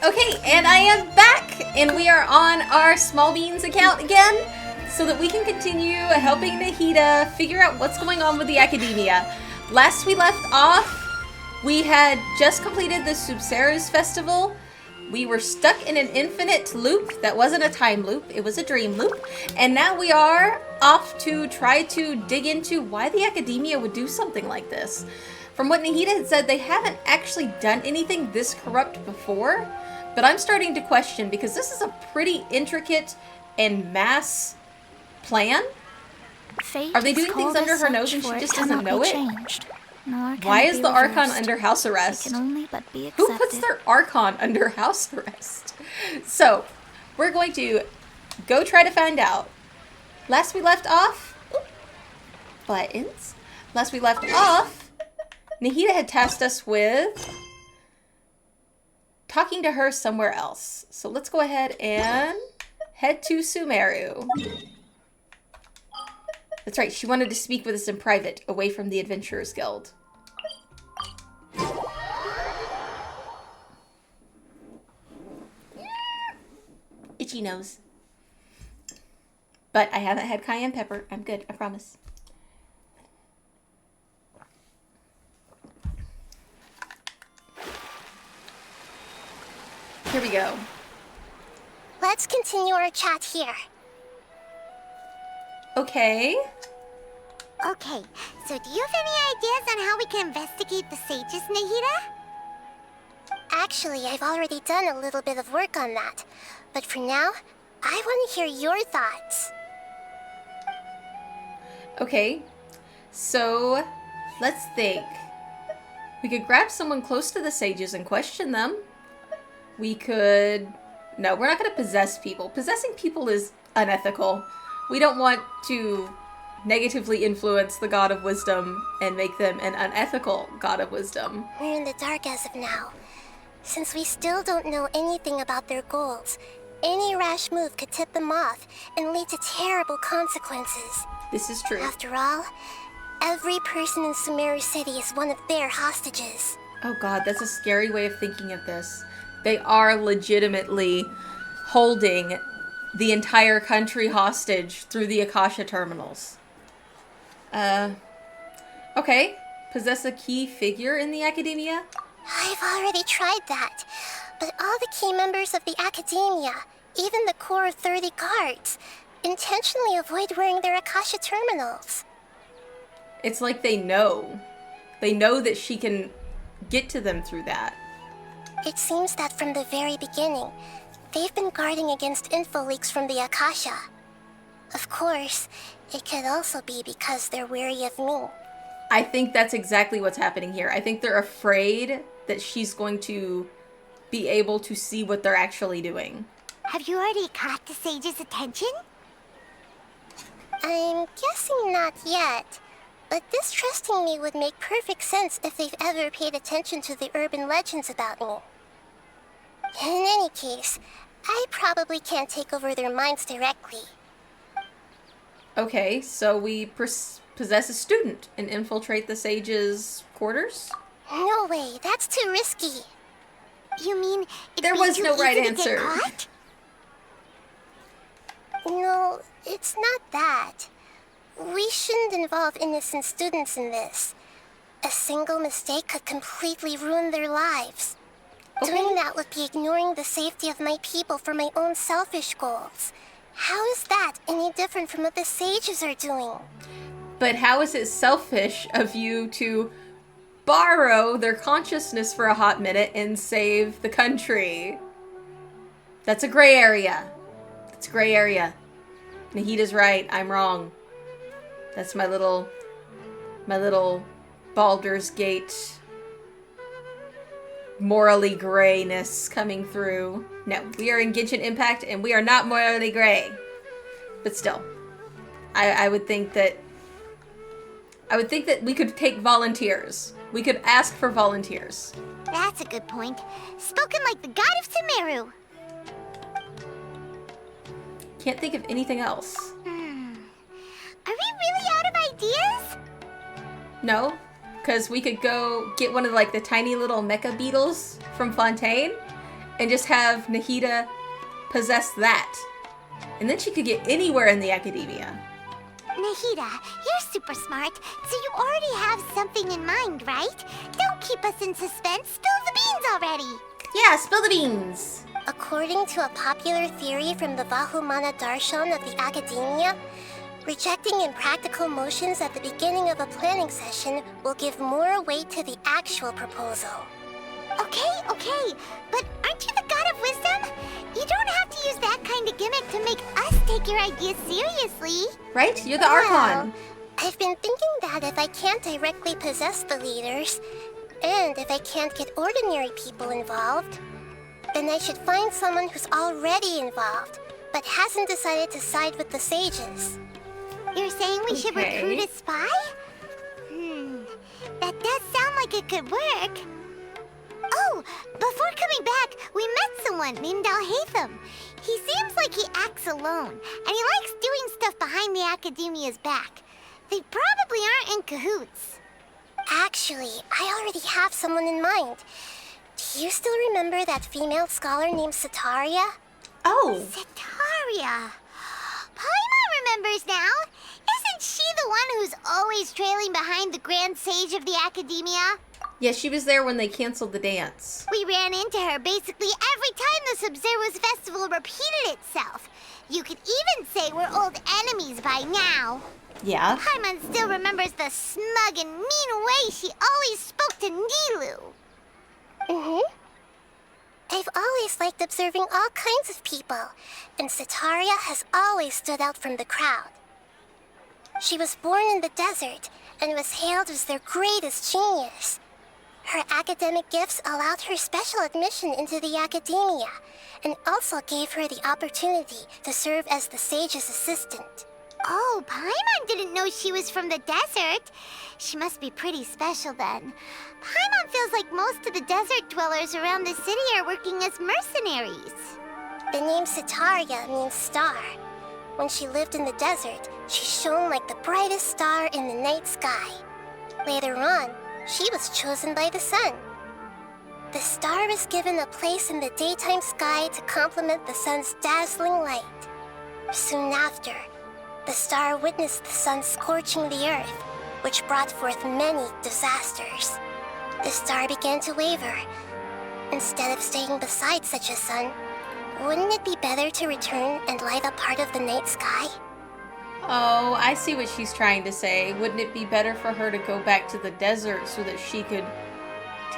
Okay, and I am back, and we are on our Small Beans account again, so that we can continue helping Nahida figure out what's going on with the Akademiya. Last we left off, we had just completed the Sumeru's festival. We were stuck in an infinite loop that wasn't a time loop, it was a dream loop. And now we are off to try to dig into why the Akademiya would do something like this. From what Nahida had said, they haven't actually done anything this corrupt before, but I'm starting to question because this is a pretty intricate and mass plan. Are they doing things under her nose and she just doesn't know it? Why is the Archon under house arrest? Who puts their Archon under house arrest? So, we're going to go try to find out. Last we left off... buttons. Last we left off, Nahida had tasked us with talking to her somewhere else. So let's go ahead and head to Sumeru. That's right, she wanted to speak with us in private, away from the Adventurers Guild. Itchy nose. But I haven't had cayenne pepper. I'm good, I promise. Here we go. Let's continue our chat here. Okay. Okay, so do you have any ideas on how we can investigate the sages, Nahida? Actually, I've already done a little bit of work on that. But for now, I want to hear your thoughts. Okay, so let's think. We could grab someone close to the sages and question them. We could... No, we're not going to possess people. Possessing people is unethical. We don't want to negatively influence the God of Wisdom and make them an unethical God of Wisdom. We're in the dark as of now. Since we still don't know anything about their goals, any rash move could tip them off and lead to terrible consequences. This is true. After all, every person in Sumeru City is one of their hostages. Oh god, that's a scary way of thinking of this. They are legitimately holding the entire country hostage through the Akasha terminals. Okay. Possess a key figure in the Akademiya? I've already tried that, but all the key members of the Akademiya, even the core 30 guards, intentionally avoid wearing their Akasha terminals. It's like they know. They know that she can get to them through that. It seems that from the very beginning, they've been guarding against info leaks from the Akasha. Of course, it could also be because they're wary of me. I think that's exactly what's happening here. I think they're afraid that she's going to be able to see what they're actually doing. Have you already caught the sage's attention? I'm guessing not yet. But distrusting me would make perfect sense if they've ever paid attention to the urban legends about me. In any case, I probably can't take over their minds directly. Okay, so we possess a student and infiltrate the sage's quarters? No way, that's too risky. You mean there was no right answer? No, it's not that. We shouldn't involve innocent students in this. A single mistake could completely ruin their lives. Okay. Doing that would be ignoring the safety of my people for my own selfish goals. How is that any different from what the sages are doing? But how is it selfish of you to borrow their consciousness for a hot minute and save the country? That's a gray area. That's a gray area. Nahida's right. I'm wrong. That's my little Baldur's Gate morally grayness coming through. No, we are in Genshin Impact and we are not morally gray. But still, I would think that we could take volunteers. We could ask for volunteers. That's a good point. Spoken like the god of Sumeru. Can't think of anything else. Are we really out of ideas? No, because we could go get one of like the tiny little mecha beetles from Fontaine and just have Nahida possess that. And then she could get anywhere in the Akademiya. Nahida, you're super smart, so you already have something in mind, right? Don't keep us in suspense. Spill the beans already. Yeah, spill the beans. According to a popular theory from the Vahumana Darshan of the Akademiya, rejecting impractical motions at the beginning of a planning session will give more weight to the actual proposal. Okay, but aren't you the god of wisdom? You don't have to use that kind of gimmick to make us take your ideas seriously. Right? You're the Archon. I've been thinking that if I can't directly possess the leaders, and if I can't get ordinary people involved, then I should find someone who's already involved, but hasn't decided to side with the sages. You're saying we should Okay. recruit a spy? That does sound like it could work. Oh, before coming back, we met someone named Alhaitham. He seems like he acts alone, and he likes doing stuff behind the Akademiya's back. They probably aren't in cahoots. Actually, I already have someone in mind. Do you still remember that female scholar named Sataria? Oh, Sataria. Paimon remembers now. Isn't she the one who's always trailing behind the Grand Sage of the Akademiya? yeah, she was there when they canceled the dance. We ran into her basically every time the Sub-Zero's festival repeated itself. You could even say we're old enemies by now. Yeah. Paimon still remembers the smug and mean way she always spoke to Nilu. I've always liked observing all kinds of people, and Sataria has always stood out from the crowd. She was born in the desert and was hailed as their greatest genius. Her academic gifts allowed her special admission into the Akademiya, and also gave her the opportunity to serve as the sage's assistant. Oh, Paimon didn't know she was from the desert. She must be pretty special then. Paimon feels like most of the desert dwellers around the city are working as mercenaries. The name Sataria means star. When she lived in the desert, she shone like the brightest star in the night sky. Later on, she was chosen by the sun. The star was given a place in the daytime sky to complement the sun's dazzling light. Soon after, the star witnessed the sun scorching the earth, which brought forth many disasters. The star began to waver. Instead of staying beside such a sun, wouldn't it be better to return and light up part of the night sky? Oh, I see what she's trying to say. Wouldn't it be better for her to go back to the desert so that she could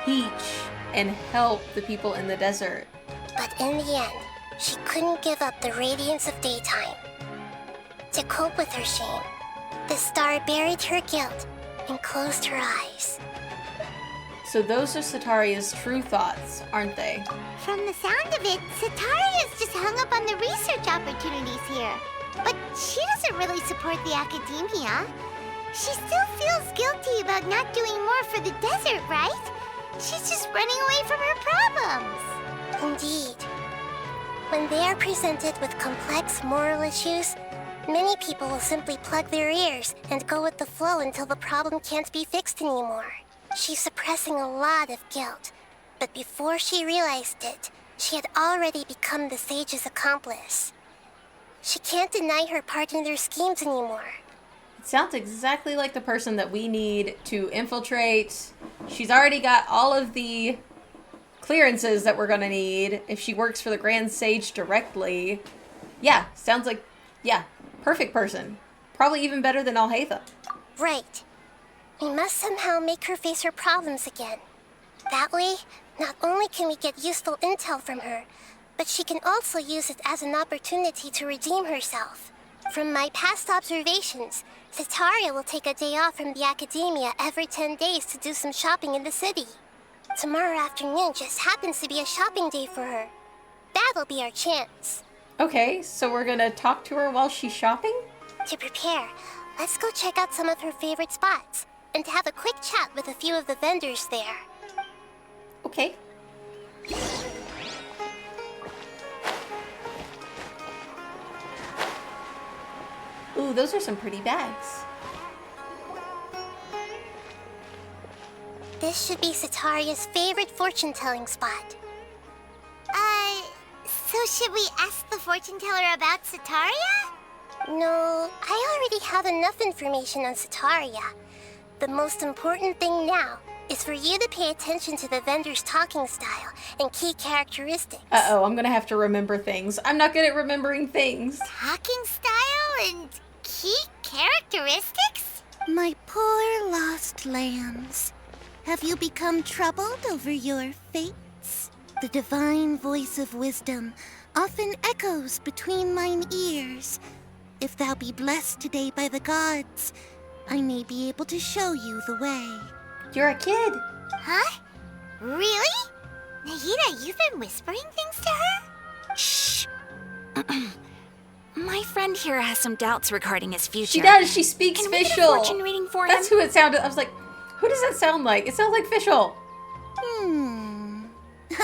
teach and help the people in the desert? But in the end, she couldn't give up the radiance of daytime. To cope with her shame, the star buried her guilt and closed her eyes. So those are Sataria's true thoughts, aren't they? From the sound of it, Sataria's just hung up on the research opportunities here. But she doesn't really support the Akademiya. She still feels guilty about not doing more for the desert, right? She's just running away from her problems. Indeed. When they are presented with complex moral issues, many people will simply plug their ears and go with the flow until the problem can't be fixed anymore. She's suppressing a lot of guilt, but before she realized it, she had already become the sage's accomplice. She can't deny her part in their schemes anymore. It sounds exactly like the person that we need to infiltrate. She's already got all of the clearances that we're gonna need if she works for the Grand Sage directly. Yeah, sounds like, yeah, perfect person. Probably even better than Alhaitha. Right. We must somehow make her face her problems again. That way, not only can we get useful intel from her, but she can also use it as an opportunity to redeem herself. From my past observations, Sataria will take a day off from the Akademiya every 10 days to do some shopping in the city. Tomorrow afternoon just happens to be a shopping day for her. That'll be our chance. Okay, so we're gonna talk to her while she's shopping? To prepare, let's go check out some of her favorite spots and have a quick chat with a few of the vendors there. Okay. Ooh, those are some pretty bags. This should be Sataria's favorite fortune-telling spot. should we ask the fortune teller about Sataria? No, I already have enough information on Sataria. The most important thing now is for you to pay attention to the vendor's talking style and key characteristics. Uh-oh, I'm gonna have to remember things. I'm not good at remembering things. Talking style and key characteristics? My poor lost lambs. Have you become troubled over your fates? The divine voice of wisdom often echoes between mine ears. If thou be blessed today by the gods, I may be able to show you the way. You're a kid. Huh? Really? Nahida, you've been whispering things to her? Shh. My friend here has some doubts regarding his future. She does. She speaks Can we get a Fischl. fortune reading for him? That's who it sounded. I was like, who does that sound like? It sounds like Fischl.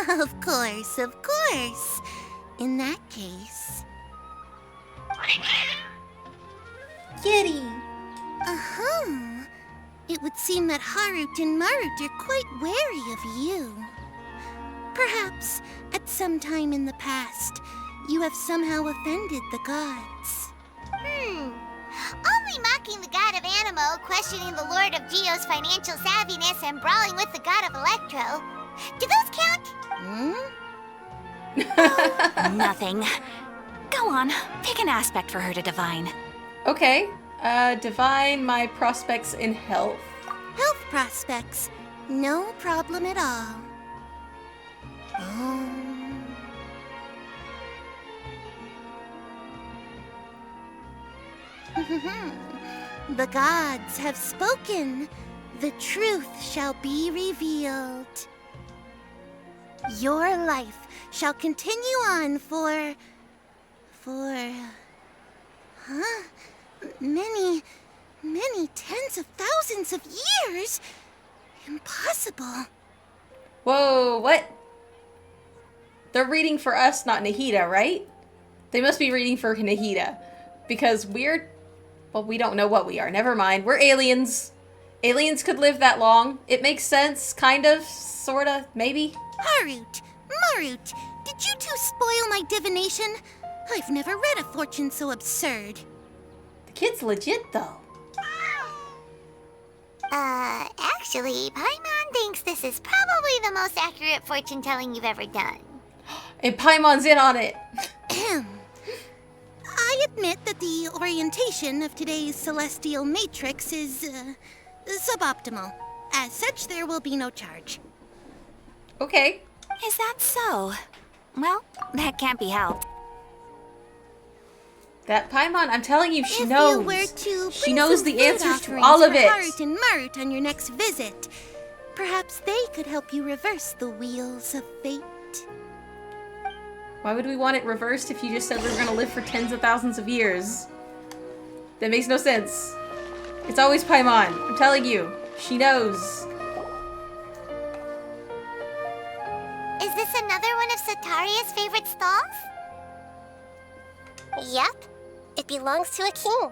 Of course, of course. In that case... Kitty. Uh-huh. It would seem that Harut and Marut are quite wary of you. Perhaps, at some time in the past, you have somehow offended the gods. Only mocking the god of Animo, questioning the lord of Geo's financial savviness, and brawling with the god of Electro. Do those count? Nothing. Go on, pick an aspect for her to divine. Okay. Divine my prospects in health. Health prospects. No problem at all. Oh. The gods have spoken. The truth shall be revealed. Your life shall continue on for... many tens of thousands of years? Impossible. Whoa, what? They're reading for us, not Nahida, right? They must be reading for Nahida. Because we're... Well, we don't know what we are. Never mind. We're aliens. Aliens could live that long. It makes sense. Kind of. Sorta. Maybe. Harut, Marut, did you two spoil my divination? I've never read a fortune so absurd. The kid's legit, though. Actually, Paimon thinks this is probably the most accurate fortune telling you've ever done. And Paimon's in on it. I admit that the orientation of today's celestial matrix is, suboptimal. As such, there will be no charge. Okay. Is that so? Well, that can't be helped. That Paimon, I'm telling you, she If knows. you were to She bring knows some the food answers to offerings all of for it. Harut and Marut on your next visit, perhaps they could help you reverse the wheels of fate. Why would we want it reversed if you just said we were gonna live for tens of thousands of years? That makes no sense. It's always Paimon. I'm telling you. She knows. Is this another one of Sataria's favorite stalls? Yep, it belongs to a king.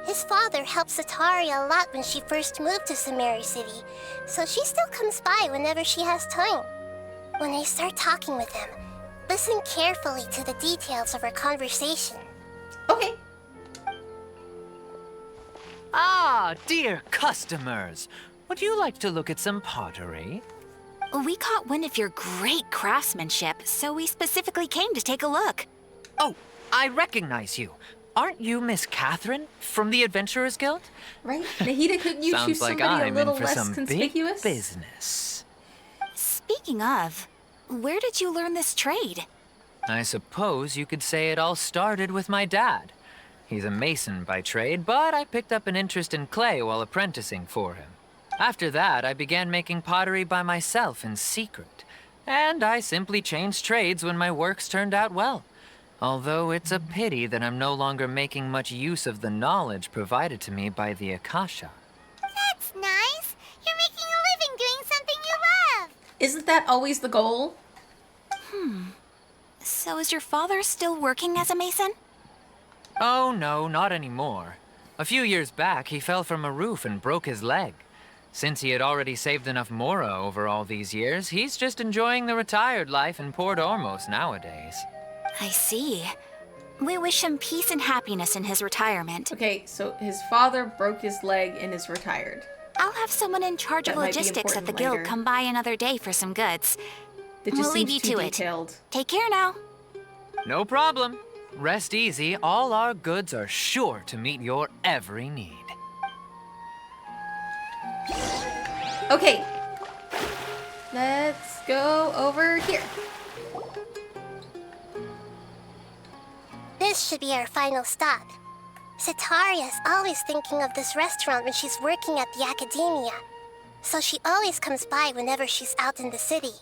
His father helped Sataria a lot when she first moved to Sumeru City, so she still comes by whenever she has time. When I start talking with him, listen carefully to the details of our conversation. Okay. Ah, dear customers. Would you like to look at some pottery? We caught wind of your great craftsmanship, so we specifically came to take a look. Oh, I recognize you. Aren't you Miss Catherine from the Adventurers Guild? Right? Nahida, couldn't you choose Sounds like somebody I'm a little in for less some conspicuous? big business. Speaking of, where did you learn this trade? I suppose you could say it all started with my dad. He's a mason by trade, but I picked up an interest in clay while apprenticing for him. After that, I began making pottery by myself in secret. And I simply changed trades when my works turned out well. Although it's a pity that I'm no longer making much use of the knowledge provided to me by the Akasha. That's nice. You're making a living doing something you love. Isn't that always the goal? So is your father still working as a mason? Oh no, not anymore. A few years back, he fell from a roof and broke his leg. Since he had already saved enough Mora over all these years, he's just enjoying the retired life in Port Ormos nowadays. I see. We wish him peace and happiness in his retirement. Okay, so his father broke his leg and is retired. I'll have someone in charge of That might be logistics at the important guild later. come by another day for some goods. It just We'll leave seems you too to it. detailed. Take care now. No problem. Rest easy, all our goods are sure to meet your every need. Okay. Let's go over here. This should be our final stop. Sataria's always thinking of this restaurant when she's working at the Akademiya, so she always comes by whenever she's out in the city.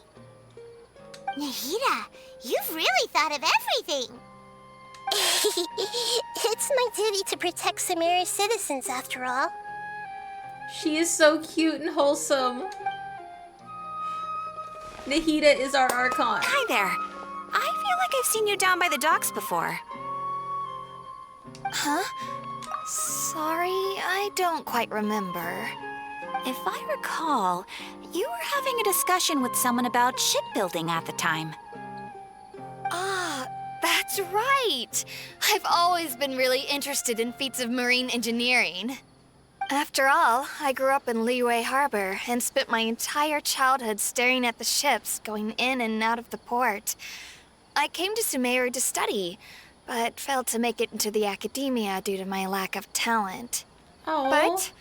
Nahida, you've really thought of everything. It's my duty to protect Sumeru's citizens, after all. She is so cute and wholesome. Nahida is our Archon. Hi there. I feel like I've seen you down by the docks before. Huh? Sorry, I don't quite remember. If I recall, you were having a discussion with someone about shipbuilding at the time. Ah, that's right. I've always been really interested in feats of marine engineering. After all, I grew up in Liyue Harbor and spent my entire childhood staring at the ships going in and out of the port. I came to Sumeru to study, but failed to make it into the Akademiya due to my lack of talent. Oh. But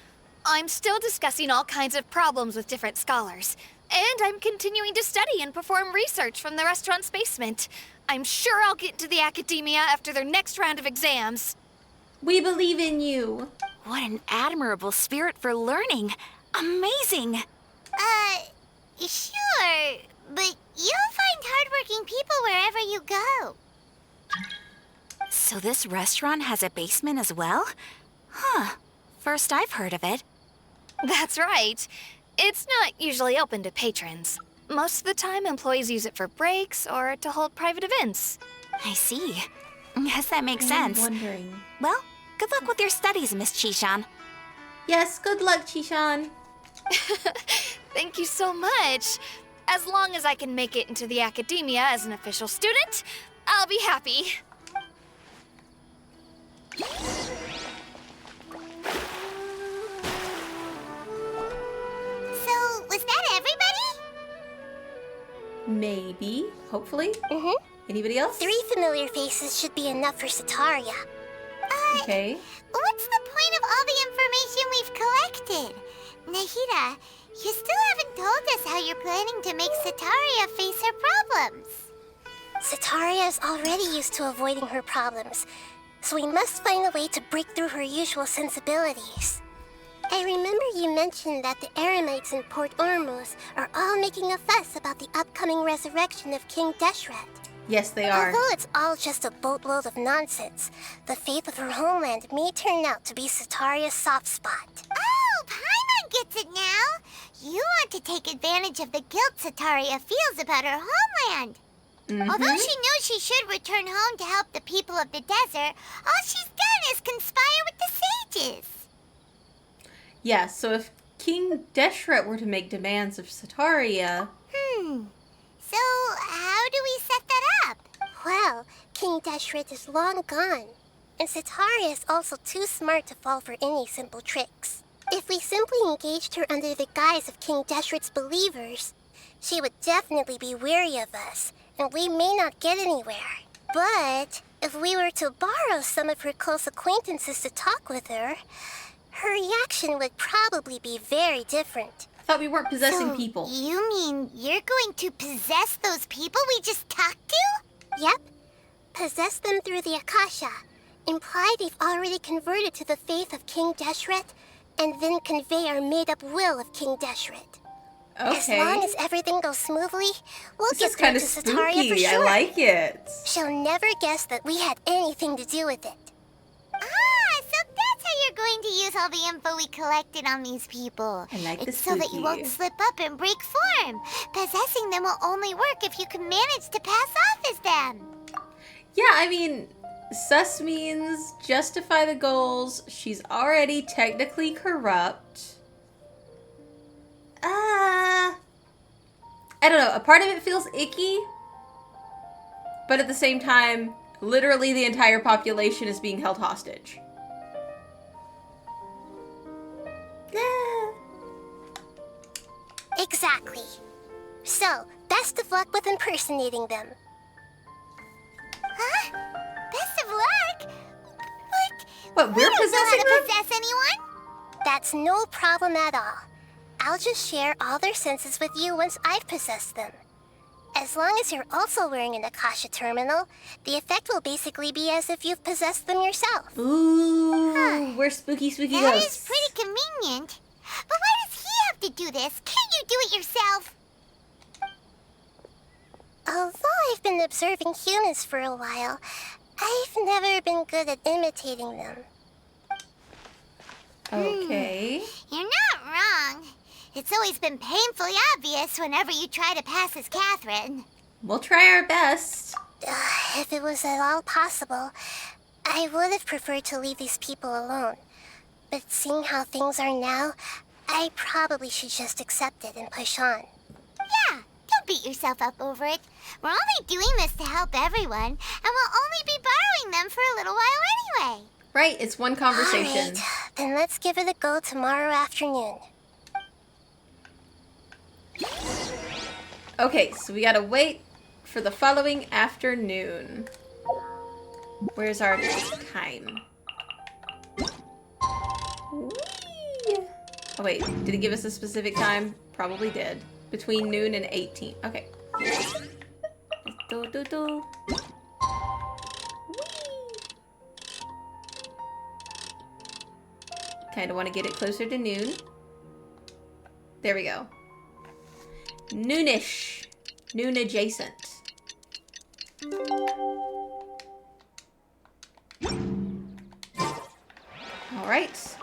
I'm still discussing all kinds of problems with different scholars, and I'm continuing to study and perform research from the restaurant's basement. I'm sure I'll get into the Akademiya after their next round of exams. We believe in you. What an admirable spirit for learning. Amazing. Sure, but you'll find hardworking people wherever you go. So this restaurant has a basement as well? Huh. First I've heard of it. That's right. It's not usually open to patrons. Most of the time, employees use it for breaks or to hold private events. I see. Guess that makes I'm sense. wondering. Well, good luck with your studies, Miss Chishan. Yes, good luck, Chishan. Thank you so much. As long as I can make it into the Akademiya as an official student, I'll be happy. So, was that everybody? Maybe. Hopefully. Mm-hmm. Anybody else? 3 familiar faces should be enough for Sataria. Okay. What's the point of all the information we've collected? Nahida, you still haven't told us how you're planning to make Sataria face her problems. Sataria is already used to avoiding her problems, so we must find a way to break through her usual sensibilities. I remember you mentioned that the Eremites in Port Ormos are all making a fuss about the upcoming resurrection of King Deshret. Yes, they are. Although it's all just a boatload of nonsense, the faith of her homeland may turn out to be Sataria's soft spot. Oh, Paimon gets it now. You want to take advantage of the guilt Sataria feels about her homeland. Although she knows she should return home to help the people of the desert, all she's done is conspire with the sages. Yeah, so if King Deshret were to make demands of Sataria... So, how do we set that up? Well, King Deshret is long gone, and Sataria is also too smart to fall for any simple tricks. If we simply engaged her under the guise of King Deshret's believers, she would definitely be weary of us, and we may not get anywhere. But if we were to borrow some of her close acquaintances to talk with her, her reaction would probably be very different. I thought we weren't possessing So, people. You mean you're going to possess those people we just talked to? Yep. Possess them through the Akasha. Imply they've already converted to the faith of King Deshret, and then convey our made-up will of King Deshret. As long Okay. as everything goes smoothly, we'll This get is kind through of to Sataria for spooky. I sure. like it. She'll never guess that we had anything to do with it. Ah, so that's how you're going to use all the info we collected on these people. I like the It's so that you spooky. won't slip up and break form. Possessing them will only work if you can manage to pass off as them. Yeah, I mean, sus means justify the goals. She's already technically corrupt. I don't know, a part of it feels icky, but at the same time, literally the entire population is being held hostage. Exactly. So, best of luck with impersonating them. Huh? Best of luck? What, we're I don't know how possessing to them? possess anyone. That's no problem at all. I'll just share all their senses with you once I've possessed them. As long as you're also wearing an Akasha terminal, the effect will basically be as if you've possessed them yourself. Ooh, we're spooky That ghosts. is pretty convenient. But why does he have to do this? Can't you do it yourself? Although I've been observing humans for a while, I've never been good at imitating them. Okay. You're not wrong. It's always been painfully obvious whenever you try to pass as Catherine. We'll try our best. If it was at all possible, I would have preferred to leave these people alone. But seeing how things are now, I probably should just accept it and push on. Yeah, don't beat yourself up over it. We're only doing this to help everyone, and we'll only be borrowing them for a little while anyway. Right, it's one conversation. Alright, then let's give it a go tomorrow afternoon. Okay, so we gotta wait for the following afternoon. Where's our time? Whee! Oh wait, did it give us a specific time? Probably did. Between noon and 18. Okay. Do. Kinda wanna get it closer to noon. There we go. Noonish. Noon adjacent. Alright.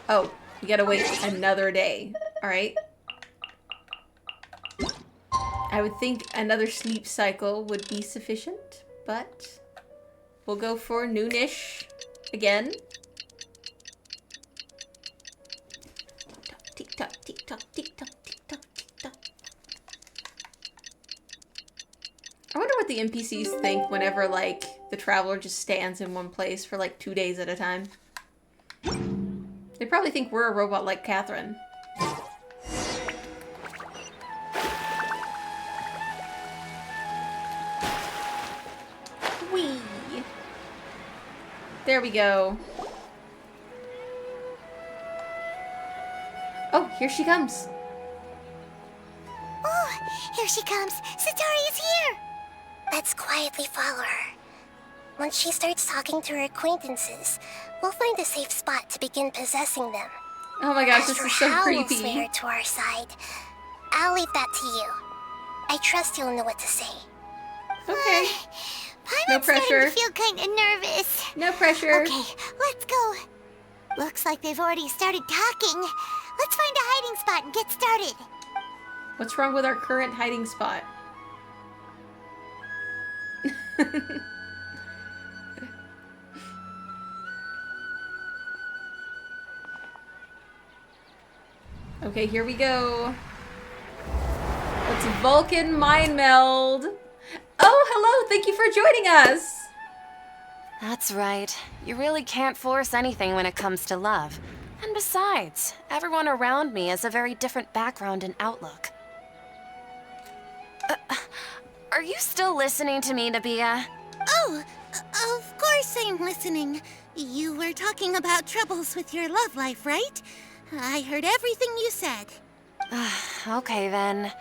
Oh, we gotta wait another day. Alright. I would think another sleep cycle would be sufficient, but we'll go for noonish again. Tick tock, tick tock, tick tock, tick tock, tick tock. I wonder what the NPCs think whenever, like, the traveler just stands in one place for, like, 2 days at a time. They probably think we're a robot like Catherine. Whee! There we go. Oh, here she comes. Oh, here she comes. Satari is here. Let's quietly follow her. Once she starts talking to her acquaintances, we'll find a safe spot to begin possessing them. Oh my gosh, As this for is so how we'll creepy. sway her to our side, I'll leave that to you. I trust you'll know what to say. Okay. I'm No starting pressure. to feel kind of nervous. No pressure. Okay, let's go. Looks like they've already started talking. Let's find a hiding spot and get started. What's wrong with our current hiding spot? Okay, here we go. Let's Vulcan mind meld. Oh, hello! Thank you for joining us! That's right. You really can't force anything when it comes to love. And besides, everyone around me has a very different background and outlook. Are you still listening to me, Nabia? Oh, of course I'm listening. You were talking about troubles with your love life, right? I heard everything you said. Okay then.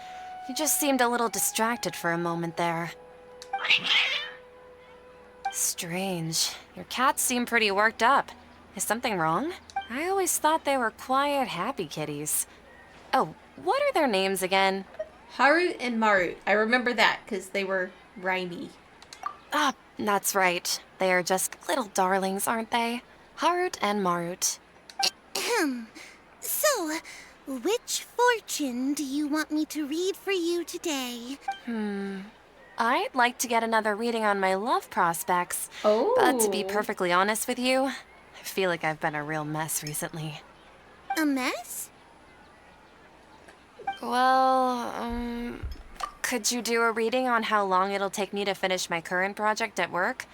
You just seemed a little distracted for a moment there. Strange. Your cats seem pretty worked up. Is something wrong? I always thought they were quiet, happy kitties. Oh, what are their names again? Harut and Marut. I remember that because they were rhymey. Ah, that's right. They are just little darlings, aren't they? Harut and Marut. So, which fortune do you want me to read for you today? I'd like to get another reading on my love prospects. Oh. But to be perfectly honest with you, I feel like I've been a real mess recently. A mess? Well, could you do a reading on how long it'll take me to finish my current project at work?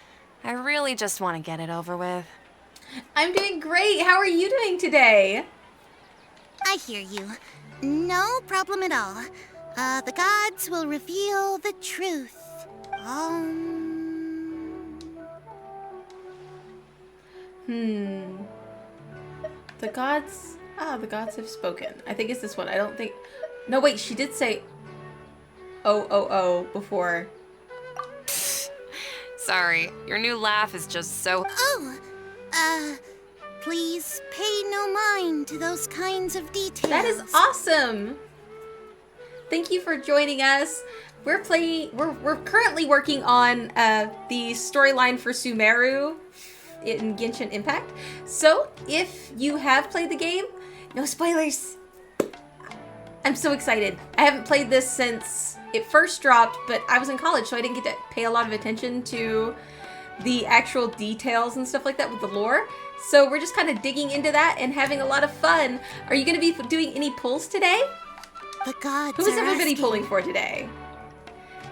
I really just want to get it over with. I'm doing great. How are you doing today? I hear you. No problem at all. The gods will reveal the truth. The gods... the gods have spoken. I think it's this one. I don't think... No, wait, she did say... Oh, before. Sorry, your new laugh is just so... Please pay no mind to those kinds of details. That is awesome! Thank you for joining us. We're currently working on the storyline for Sumeru in Genshin Impact. So, if you have played the game, no spoilers. I'm so excited. I haven't played this since it first dropped, but I was in college, so I didn't get to pay a lot of attention to the actual details and stuff like that with the lore. So we're just kind of digging into that and having a lot of fun. Are you going to be doing any pulls today? The gods Who is are everybody asking. pulling for today?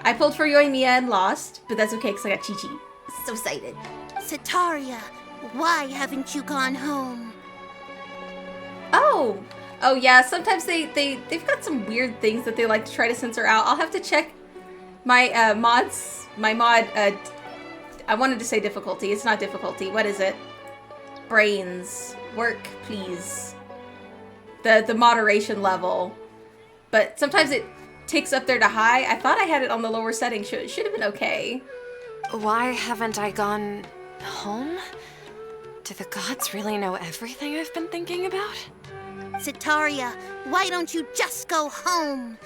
I pulled for Yoimiya and lost, but that's okay because I got Chi-Chi. So excited. Sataria, why haven't you gone home? Oh yeah, sometimes they've got some weird things that they like to try to censor out. I'll have to check my mod, I wanted to say difficulty. It's not difficulty. What is it? Brains. Work, please. The moderation level. But sometimes it takes up there to high. I thought I had it on the lower setting. Should have been okay. Why haven't I gone home? Do the gods really know everything I've been thinking about? Sataria, why don't you just go home?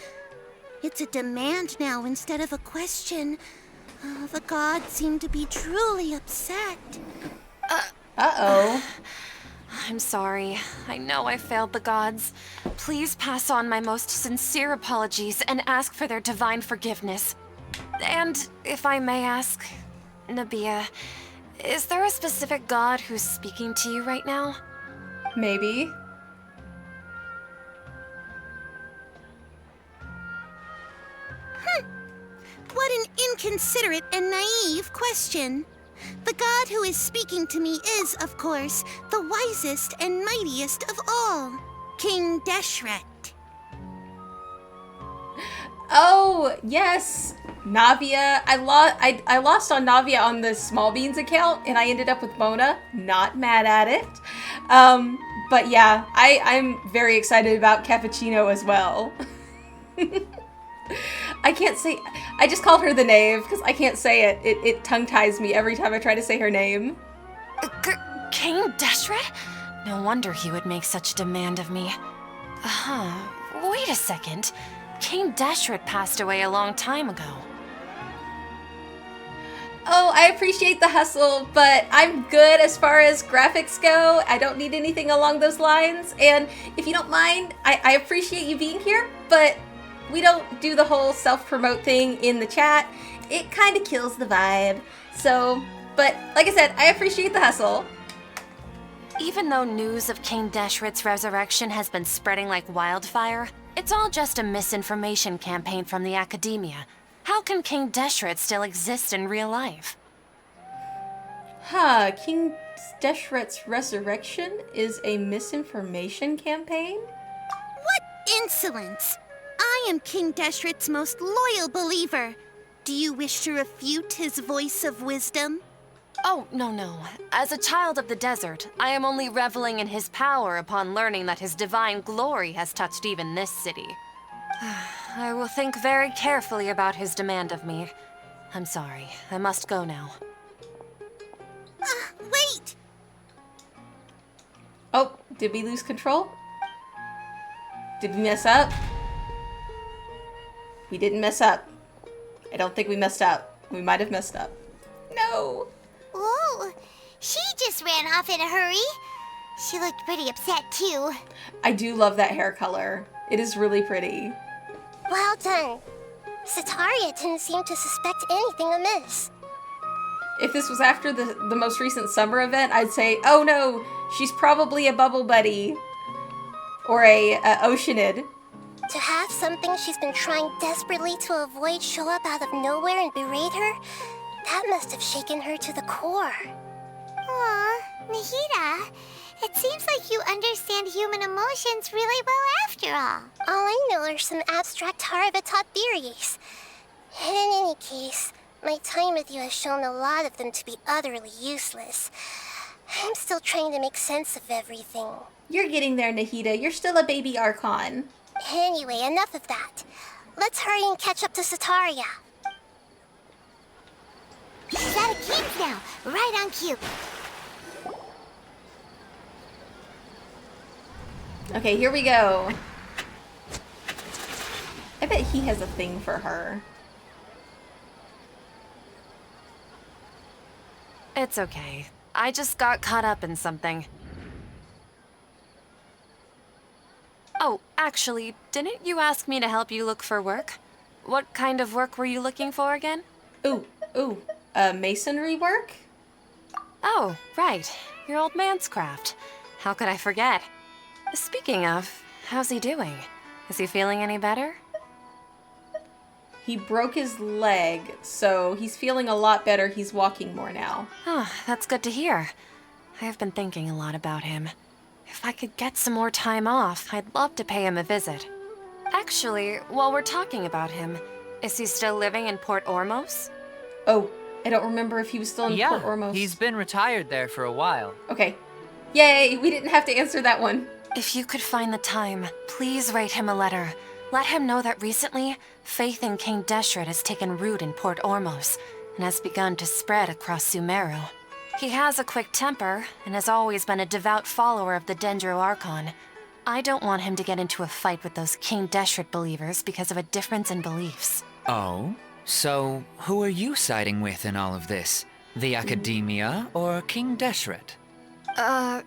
It's a demand now instead of a question. The gods seem to be truly upset. Uh-oh. I'm sorry. I know I failed the gods. Please pass on my most sincere apologies and ask for their divine forgiveness. And if I may ask, Nabia, is there a specific god who's speaking to you right now? Maybe. What an inconsiderate and naive question. The god who is speaking to me is, of course, the wisest and mightiest of all, King Deshret. Oh, yes. Navia. I lost on Navia on the Small Beans account, and I ended up with Mona. Not mad at it. But yeah, I'm very excited about Cappuccino as well. I can't say... I just called her the knave, because I can't say it. It tongue-ties me every time I try to say her name. King Deshret? No wonder he would make such a demand of me. Wait a second. King Deshret passed away a long time ago. Oh, I appreciate the hustle, but I'm good as far as graphics go. I don't need anything along those lines. And if you don't mind, I appreciate you being here, but we don't do the whole self-promote thing in the chat. It kind of kills the vibe. So, but like I said, I appreciate the hustle. Even though news of King Deshret's resurrection has been spreading like wildfire, it's all just a misinformation campaign from the Akademiya. How can King Deshret still exist in real life? King Deshret's resurrection is a misinformation campaign? What insolence! I am King Deshret's most loyal believer. Do you wish to refute his voice of wisdom? Oh, no. As a child of the desert, I am only reveling in his power upon learning that his divine glory has touched even this city. I will think very carefully about his demand of me. I'm sorry. I must go now. Wait! Oh, did we lose control? Did we mess up? We didn't mess up. I don't think we messed up. We might have messed up. No! Whoa, she just ran off in a hurry. She looked pretty upset, too. I do love that hair color. It is really pretty. Well done. Sataria didn't seem to suspect anything amiss. If this was after the most recent summer event, I'd say, oh no, she's probably a Bubble Buddy. Or a Oceanid. To have something she's been trying desperately to avoid show up out of nowhere and berate her, that must have shaken her to the core. Aw, Nahida, it seems like you understand human emotions really well after all. All I know are some abstract Harvard-taught theories. And in any case, my time with you has shown a lot of them to be utterly useless. I'm still trying to make sense of everything. You're getting there, Nahida. You're still a baby Archon. Anyway, enough of that. Let's hurry and catch up to Sataria. She's out of games now, right on cue. Okay, here we go. I bet he has a thing for her. It's okay. I just got caught up in something. Oh, actually, didn't you ask me to help you look for work? What kind of work were you looking for again? Ooh, masonry work? Oh, right. Your old man's craft. How could I forget? Speaking of, how's he doing? Is he feeling any better? He broke his leg, so he's feeling a lot better. He's walking more now. Oh, that's good to hear. I have been thinking a lot about him. If I could get some more time off, I'd love to pay him a visit. Actually, while we're talking about him, is he still living in Port Ormos? Oh, I don't remember if he was still in Port Yeah, Ormos. he's been retired there for a while. Okay. Yay, we didn't have to answer that one. If you could find the time, please write him a letter. Let him know that recently, faith in King Deshret has taken root in Port Ormos and has begun to spread across Sumeru. He has a quick temper and has always been a devout follower of the Dendro Archon. I don't want him to get into a fight with those King Deshret believers because of a difference in beliefs. Oh? So, who are you siding with in all of this? The Akademiya or King Deshret? I'm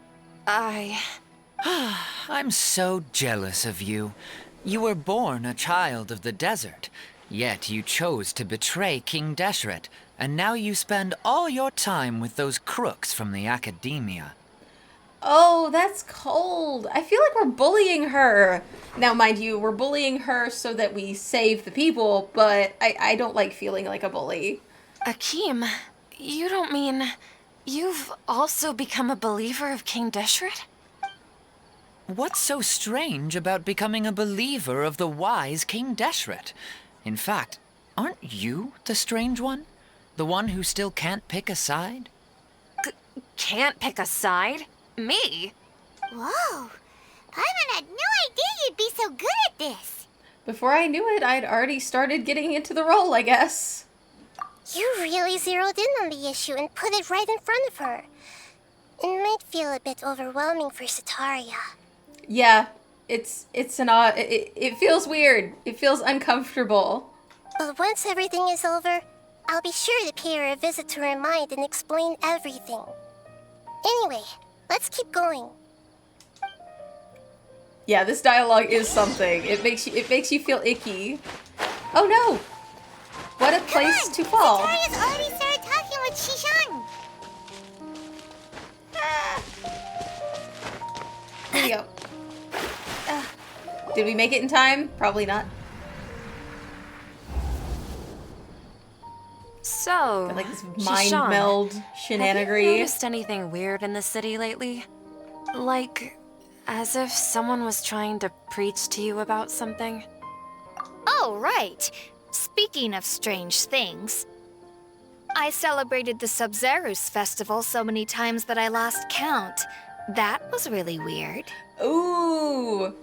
so jealous of you. You were born a child of the desert, yet you chose to betray King Deshret, and now you spend all your time with those crooks from the Akademiya. Oh, that's cold. I feel like we're bullying her. Now, mind you, we're bullying her so that we save the people, but I don't like feeling like a bully. Akeem, you don't mean you've also become a believer of King Deshret? What's so strange about becoming a believer of the wise King Deshret? In fact, aren't you the strange one? The one who still can't pick a side? Can't pick a side? Me? Whoa, Paimon had no idea you'd be so good at this. Before I knew it, I'd already started getting into the role, I guess. You really zeroed in on the issue and put it right in front of her. It might feel a bit overwhelming for Sataria. Yeah, it feels weird. It feels uncomfortable. But once everything is over, I'll be sure to pay her a visit to her mind and explain everything. Anyway, let's keep going. Yeah, this dialogue is something. It makes you feel icky. Oh no! What a place to fall. Sataria's already started talking with Shishan. Here we go. Did we make it in time? Probably not. So, Got like this mind Shishan, meld have you shenanigery. noticed anything weird in the city lately? Like, as if someone was trying to preach to you about something? Oh, right. Speaking of strange things, I celebrated the Sub-Zerus festival so many times that I lost count. That was really weird. Ooh.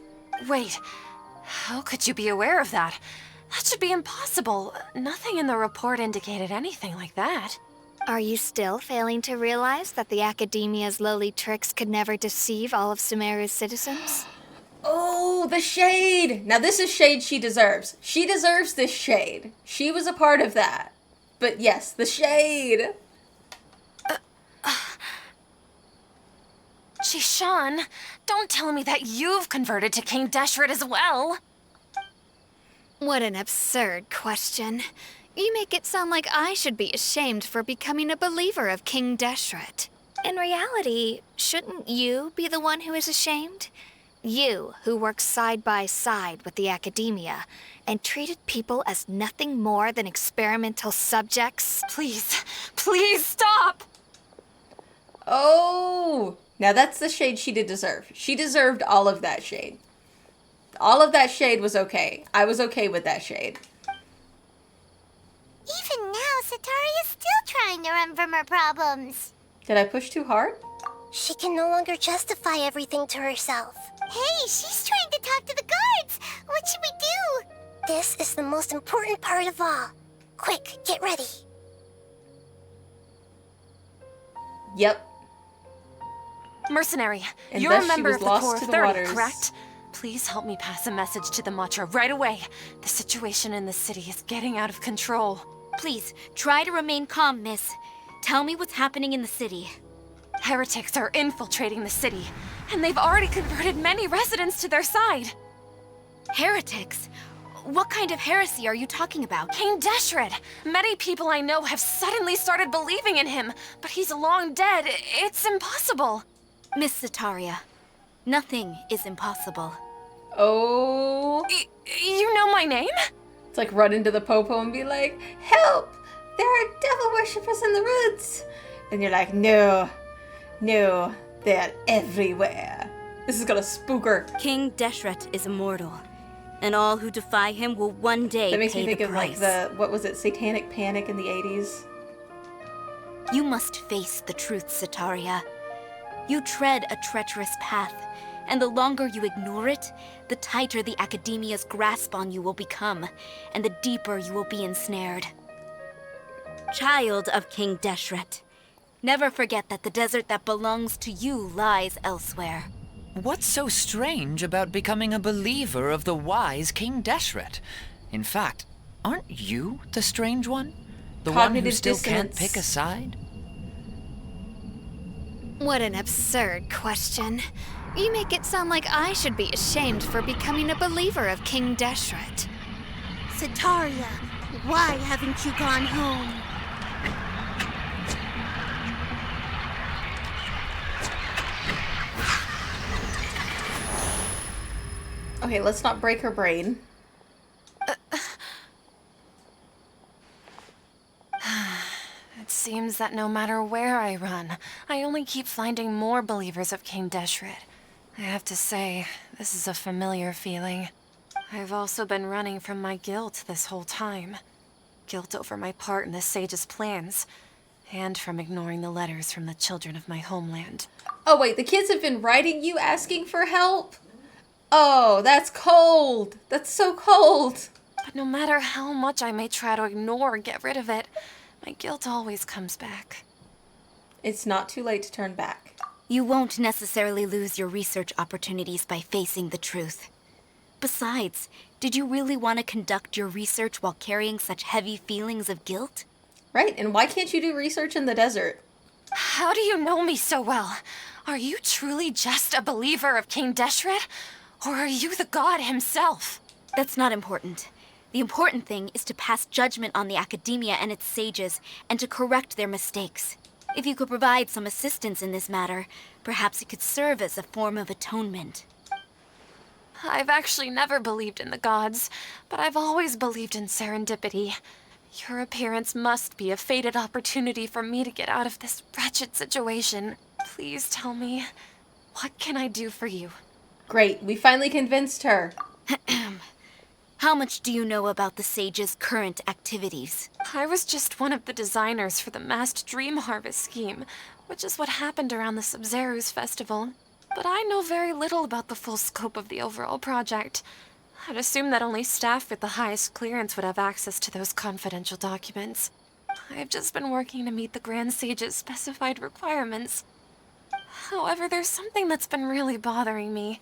Wait, how could you be aware of that? That should be impossible. Nothing in the report indicated anything like that. Are you still failing to realize that the Akademiya's lowly tricks could never deceive all of Sumeru's citizens? Oh, the shade. Now this is shade she deserves. She deserves this shade. She was a part of that. But yes, the shade. Shishan, don't tell me that you've converted to King Deshret as well. What an absurd question. You make it sound like I should be ashamed for becoming a believer of King Deshret. In reality, shouldn't you be the one who is ashamed? You, who worked side by side with the Akademiya and treated people as nothing more than experimental subjects. Please, please stop! Oh! Now that's the shade she did deserve. She deserved all of that shade. All of that shade was okay. I was okay with that shade. Even now, Sataria's still trying to run from her problems. Did I push too hard? She can no longer justify everything to herself. Hey, she's trying to talk to the guards. What should we do? This is the most important part of all. Quick, get ready. Yep. Mercenary, And you're a thus she member was of the lost Core to the 30, waters. correct? Please help me pass a message to the Matcha right away. The situation in the city is getting out of control. Please, try to remain calm, miss. Tell me what's happening in the city. Heretics are infiltrating the city, and they've already converted many residents to their side. Heretics? What kind of heresy are you talking about? King Deshret! Many people I know have suddenly started believing in him, but he's long dead. It's impossible. Miss Sataria, nothing is impossible. Oh. You know my name? It's like run into the popo and be like, help! There are devil worshippers in the woods! And you're like, no, they're everywhere. This is gonna spook her. King Deshret is immortal, and all who defy him will one day That makes me pay think the of like price. what was it, Satanic Panic in the 80s? You must face the truth, Sataria. You tread a treacherous path, and the longer you ignore it, the tighter the Akademiya's grasp on you will become, and the deeper you will be ensnared. Child of King Deshret, never forget that the desert that belongs to you lies elsewhere. What's so strange about becoming a believer of the wise King Deshret? In fact, aren't you the strange one? The one who Cognitive still can't dissonance. pick a side? What an absurd question. You make it sound like I should be ashamed for becoming a believer of King Deshret. Sataria, why haven't you gone home? Okay, let's not break her brain. It seems that no matter where I run, I only keep finding more believers of King Deshret. I have to say, this is a familiar feeling. I've also been running from my guilt this whole time. Guilt over my part in the Sage's plans, and from ignoring the letters from the children of my homeland. Oh wait, the kids have been writing you asking for help? Oh, that's cold. That's so cold. But no matter how much I may try to ignore or get rid of it, my guilt always comes back. It's not too late to turn back. You won't necessarily lose your research opportunities by facing the truth. Besides, did you really want to conduct your research while carrying such heavy feelings of guilt? Right, and why can't you do research in the desert? How do you know me so well? Are you truly just a believer of King Deshret? Or are you the god himself? That's not important. The important thing is to pass judgment on the Akademiya and its sages, and to correct their mistakes. If you could provide some assistance in this matter, perhaps it could serve as a form of atonement. I've actually never believed in the gods, but I've always believed in serendipity. Your appearance must be a fated opportunity for me to get out of this wretched situation. Please tell me, what can I do for you? Great, we finally convinced her. How much do you know about the sage's current activities? I was just one of the designers for the massed dream harvest scheme, which is what happened around the Sumeru's festival. But I know very little about the full scope of the overall project. I'd assume that only staff with the highest clearance would have access to those confidential documents. I've just been working to meet the Grand Sage's specified requirements. However, there's something that's been really bothering me.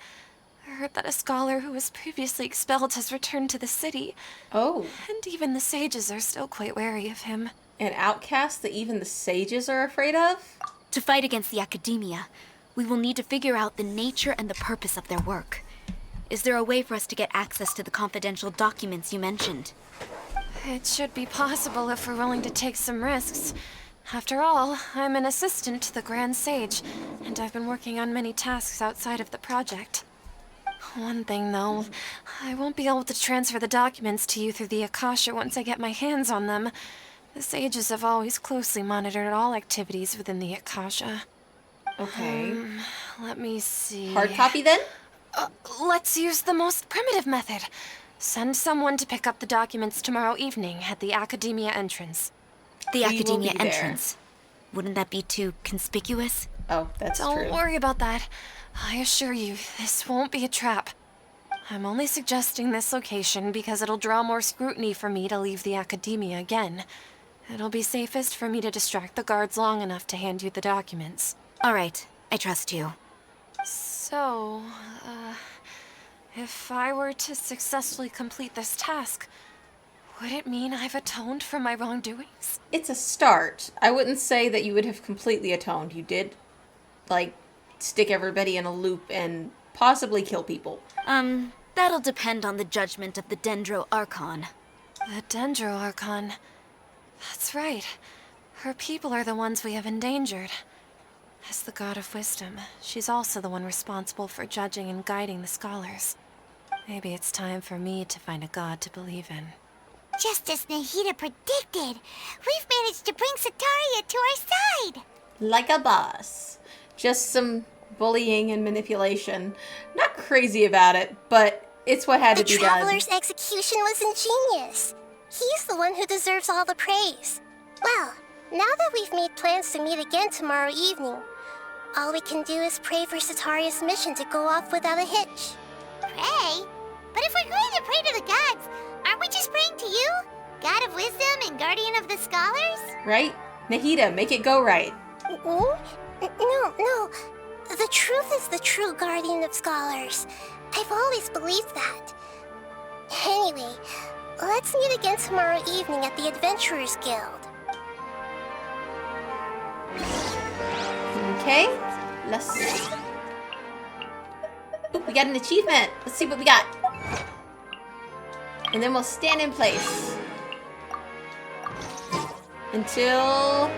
I heard that a scholar who was previously expelled has returned to the city. Oh, And even the sages are still quite wary of him. an outcast that even the sages are afraid of? To fight against the Akademiya, we will need to figure out the nature and the purpose of their work. Is there a way for us to get access to the confidential documents you mentioned? It should be possible if we're willing to take some risks. After all, I'm an assistant to the Grand Sage, and I've been working on many tasks outside of the project. One thing, though. I won't be able to transfer the documents to you through the Akasha once I get my hands on them. The sages have always closely monitored all activities within the Akasha. Okay. Let me see. Hard copy then? Let's use the most primitive method. Send someone to pick up the documents tomorrow evening at the Akademiya entrance. The We will Academia be there. entrance. Wouldn't that be too conspicuous? Oh, that's Don't true. worry about that. I assure you, this won't be a trap. I'm only suggesting this location because it'll draw more scrutiny for me to leave the Akademiya again. It'll be safest for me to distract the guards long enough to hand you the documents. All right, I trust you. So, if I were to successfully complete this task, would it mean I've atoned for my wrongdoings? It's a start. I wouldn't say that you would have completely atoned. You did, like, stick everybody in a loop and possibly kill people. That'll depend on the judgment of the Dendro Archon. The Dendro Archon. That's right. Her people are the ones we have endangered. As the god of wisdom, she's also the one responsible for judging and guiding the scholars. Maybe it's time for me to find a god to believe in. Just as Nahida predicted, we've managed to bring Sataria to our side. Like a boss. Just some bullying and manipulation. Not crazy about it, but it's what had The to be done. Traveler's execution was ingenious. He's the one who deserves all the praise. Well, now that we've made plans to meet again tomorrow evening, all we can do is pray for Sataria's mission to go off without a hitch. Pray? But if we're going to pray to the gods, aren't we just praying to you? God of wisdom and guardian of the scholars? Right? Nahida, make it go right. No. The truth is the true guardian of scholars. I've always believed that. Anyway, let's meet again tomorrow evening at the Adventurers Guild. Okay, let's see. Ooh, we got an achievement. Let's see what we got. And then we'll stand in place. Until...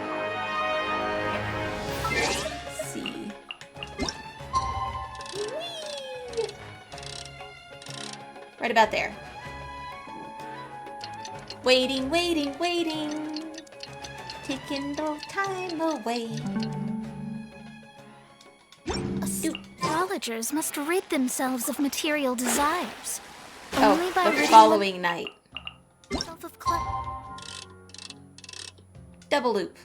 Let's see. Whee! Right about there. Waiting, waiting, waiting. Taking no time away. Astrologers must rid themselves of material desires. Oh, Only by the ridding following night. themselves of clutter. Double loop.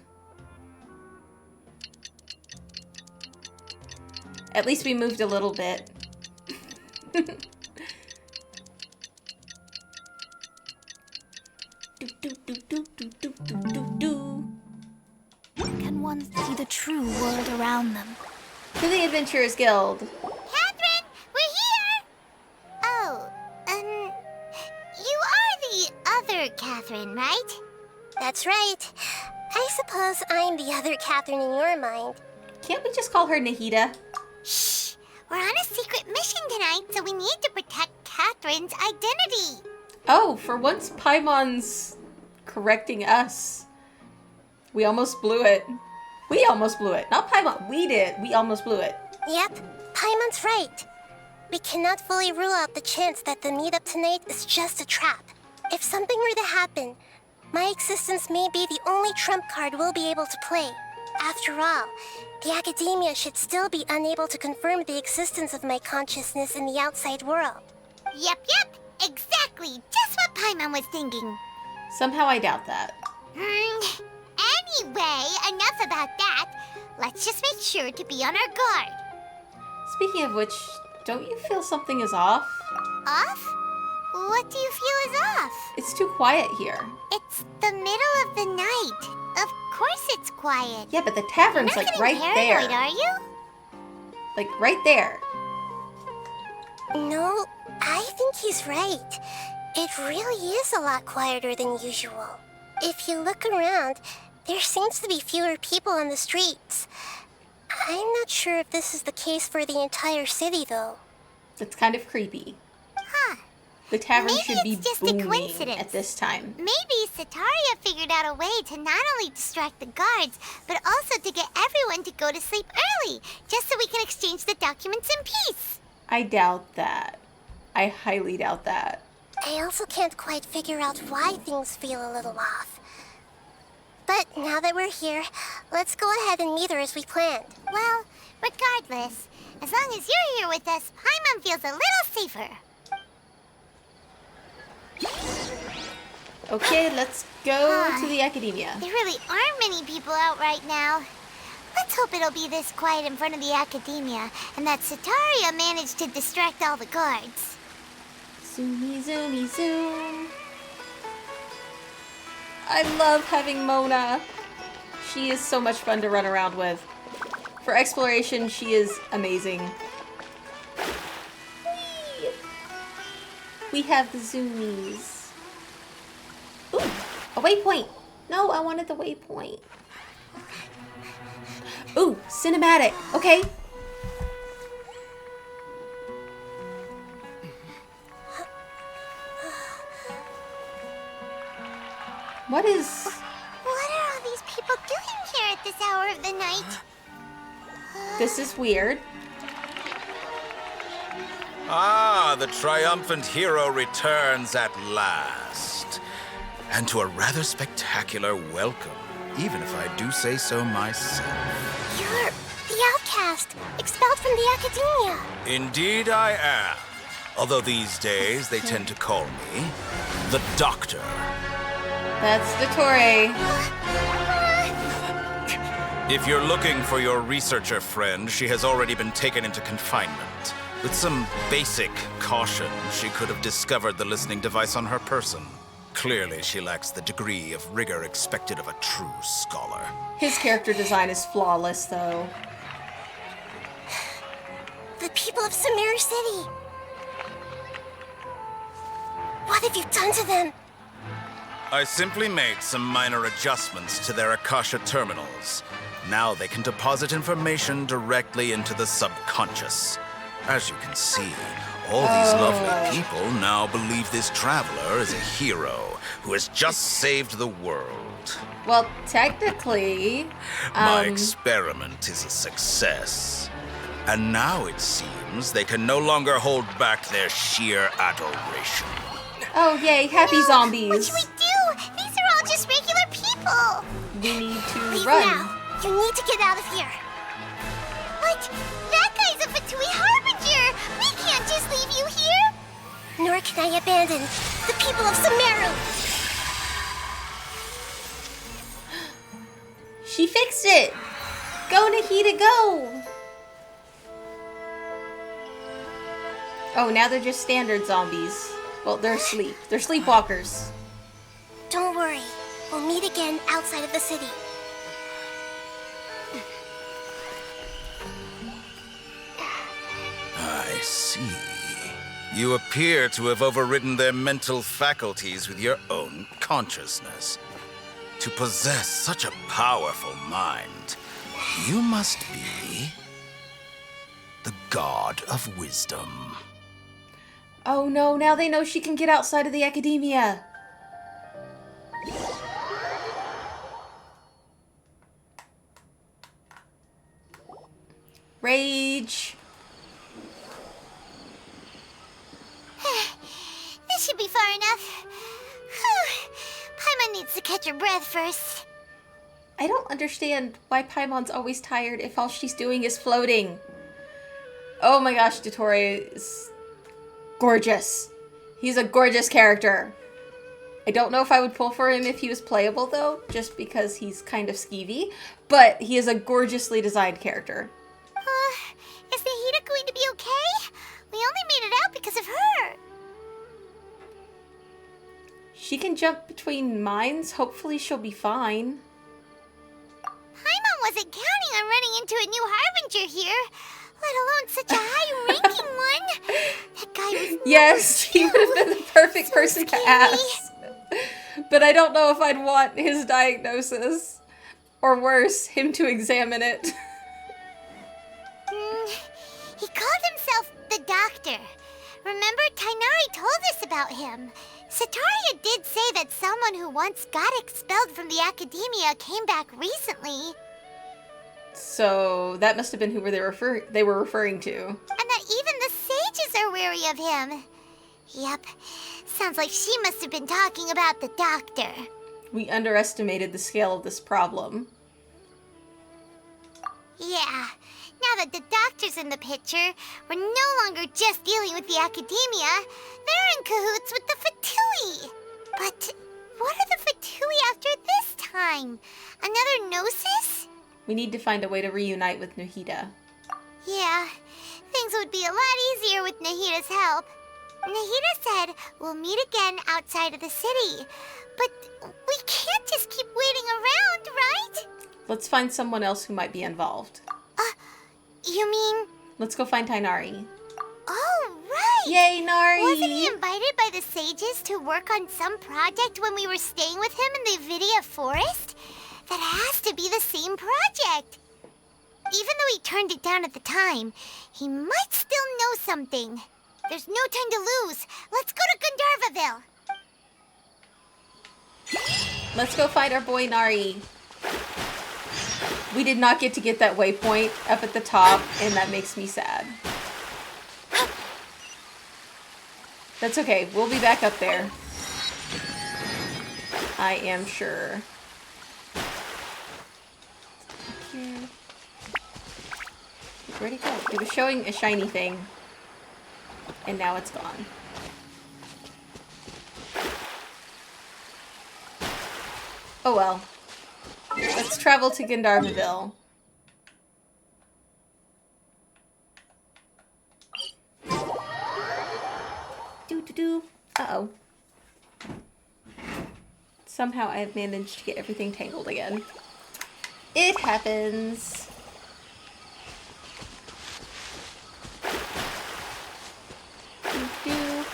At least we moved a little bit. Can one see the true world around them? To the Adventurers Guild. Catherine, we're here! Oh, you are the other Catherine, right? That's right. I suppose I'm the other Catherine in your mind. Can't we just call her Nahida? Shh! We're on a secret mission tonight, so we need to protect Catherine's identity. Oh, for once Paimon's correcting us. We almost blew it. We almost blew it. Not Paimon. We did. We almost blew it. Yep, Paimon's right. We cannot fully rule out the chance that the meetup tonight is just a trap. If something were to happen, my existence may be the only trump card we'll be able to play. After all, the Akademiya should still be unable to confirm the existence of my consciousness in the outside world. Yep, exactly. Just what Paimon was thinking. Somehow I doubt that. Anyway, enough about that. Let's just make sure to be on our guard. Speaking of which, don't you feel something is off? Off? What do you feel is off? It's too quiet here. It's the middle of the night. Of course it's quiet. Yeah, but the tavern's You're like not right getting paranoid, there. are you? Like right there. No, I think he's right. It really is a lot quieter than usual. If you look around, there seems to be fewer people on the streets. I'm not sure if this is the case for the entire city, though. It's kind of creepy. Huh. The tavern Maybe should be it's just a booming coincidence. at this time. Maybe Sataria figured out a way to not only distract the guards, but also to get everyone to go to sleep early, just so we can exchange the documents in peace. I doubt that. I highly doubt that. I also can't quite figure out why things feel a little off. But now that we're here, let's go ahead and meet her as we planned. Well, regardless, as long as you're here with us, Paimon feels a little safer. Okay, let's go to the Akademiya. There really aren't many people out right now. Let's hope it'll be this quiet in front of the Akademiya, and that Sataria managed to distract all the guards. Zoomy, zoomy, zoom. I love having Mona. She is so much fun to run around with. For exploration, she is amazing. Whee! We have the zoomies. Ooh, a waypoint. No, I wanted the waypoint. Ooh, cinematic. Okay. What is... What are all these people doing here at this hour of the night? This is weird. Ah, the triumphant hero returns at last. And to a rather spectacular welcome, even if I do say so myself. You're the outcast, expelled from the Akademiya. Indeed I am. Although these days they tend to call me the Doctor. That's Dottore. If you're looking for your researcher friend, she has already been taken into confinement. With some basic caution, she could have discovered the listening device on her person. Clearly, she lacks the degree of rigor expected of a true scholar. His character design is flawless, though. The people of Sumeru City. What have you done to them? I simply made some minor adjustments to their Akasha terminals. Now they can deposit information directly into the subconscious. As you can see, all these lovely people now believe this traveler is a hero who has just saved the world. Well, technically... My experiment is a success. And now it seems they can no longer hold back their sheer adoration. Oh, yay, happy zombies. What should we do? These are all just regular people. We need to Leave run. now. You need to get out of here. But that guy's a Fatui Harbinger. We can't just leave you here. Nor can I abandon the people of Sumeru. She fixed it. Go, Nahida, go. Oh, now they're just standard zombies. Well, they're asleep. They're sleepwalkers. Don't worry. We'll meet again outside of the city. I see. You appear to have overridden their mental faculties with your own consciousness. To possess such a powerful mind, you must be the god of wisdom. Oh no, now they know she can get outside of the Akademiya. Rage. This should be far enough. Paimon needs to catch her breath first. I don't understand why Paimon's always tired if all she's doing is floating. Oh my gosh, Dottore is gorgeous. He's a gorgeous character. I don't know if I would pull for him if he was playable though, just because he's kind of skeevy, but he is a gorgeously designed character. Is Nahida going to be okay? We only made it out because of her. She can jump between mines. Hopefully she'll be fine. Paimon wasn't counting on running into a new Harbinger here, let alone such a high-ranking one. That guy was Yes, he would have been the perfect person to ask. But I don't know if I'd want his diagnosis. Or worse, him to examine it. He called himself the Doctor. Remember, Tainari told us about him. Sataria did say that someone who once got expelled from the Akademiya came back recently. So that must have been who they were referring to. And that even the sages are wary of him. Yep. Sounds like she must have been talking about the doctor. We underestimated the scale of this problem. Yeah. Now that the doctor's in the picture, we're no longer just dealing with the Akademiya. They're in cahoots with the Fatui. But what are the Fatui after this time? Another Gnosis? We need to find a way to reunite with Nahida. Yeah. Things would be a lot easier with Nahida's help. Nahida said we'll meet again outside of the city. But we can't just keep waiting around, right? Let's find someone else who might be involved. You mean... Let's go find Tainari. Oh, right! Yay, Nari! Wasn't he invited by the sages to work on some project when we were staying with him in the Vidia forest? That has to be the same project. Even though he turned it down at the time, he might still know something. There's no time to lose. Let's go to Gandharvaville. Let's go find our boy Nari. We did not get to get that waypoint up at the top, and that makes me sad. That's okay. We'll be back up there. I am sure. Here. Where'd it go? It was showing a shiny thing, and now it's gone. Oh well. Let's travel to Gandharvaville. Doo-doo-doo. Uh-oh. Somehow I have managed to get everything tangled again. It happens. Doo-doo.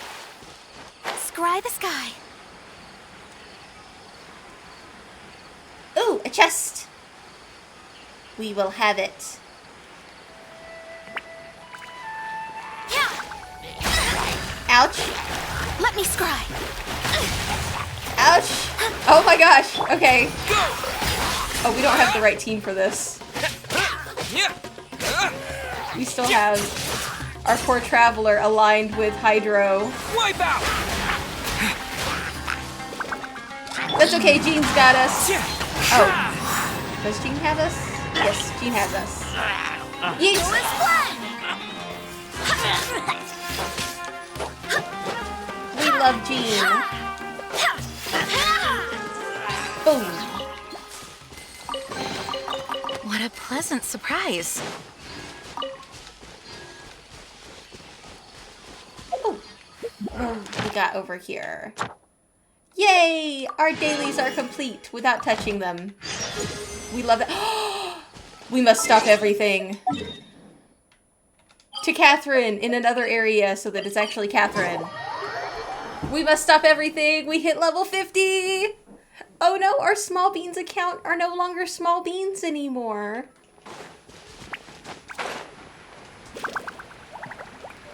Scry the sky. Ooh, a chest! We will have it. Ouch. Let me scry. Ouch. Oh my gosh. Okay. Oh, we don't have the right team for this. We still have our poor traveler aligned with Hydro. Wipe out! That's okay, Jean's got us. Oh. Does Jean have us? Yes, Jean has us. Yeet! We love Jean. Boom. What a pleasant surprise. Oh. What we got over here? Yay! Our dailies are complete without touching them. We love that. We must stop everything. To Catherine in another area so that it's actually Catherine. We must stop everything. We hit level 50. Oh no, our small beans account are no longer small beans anymore.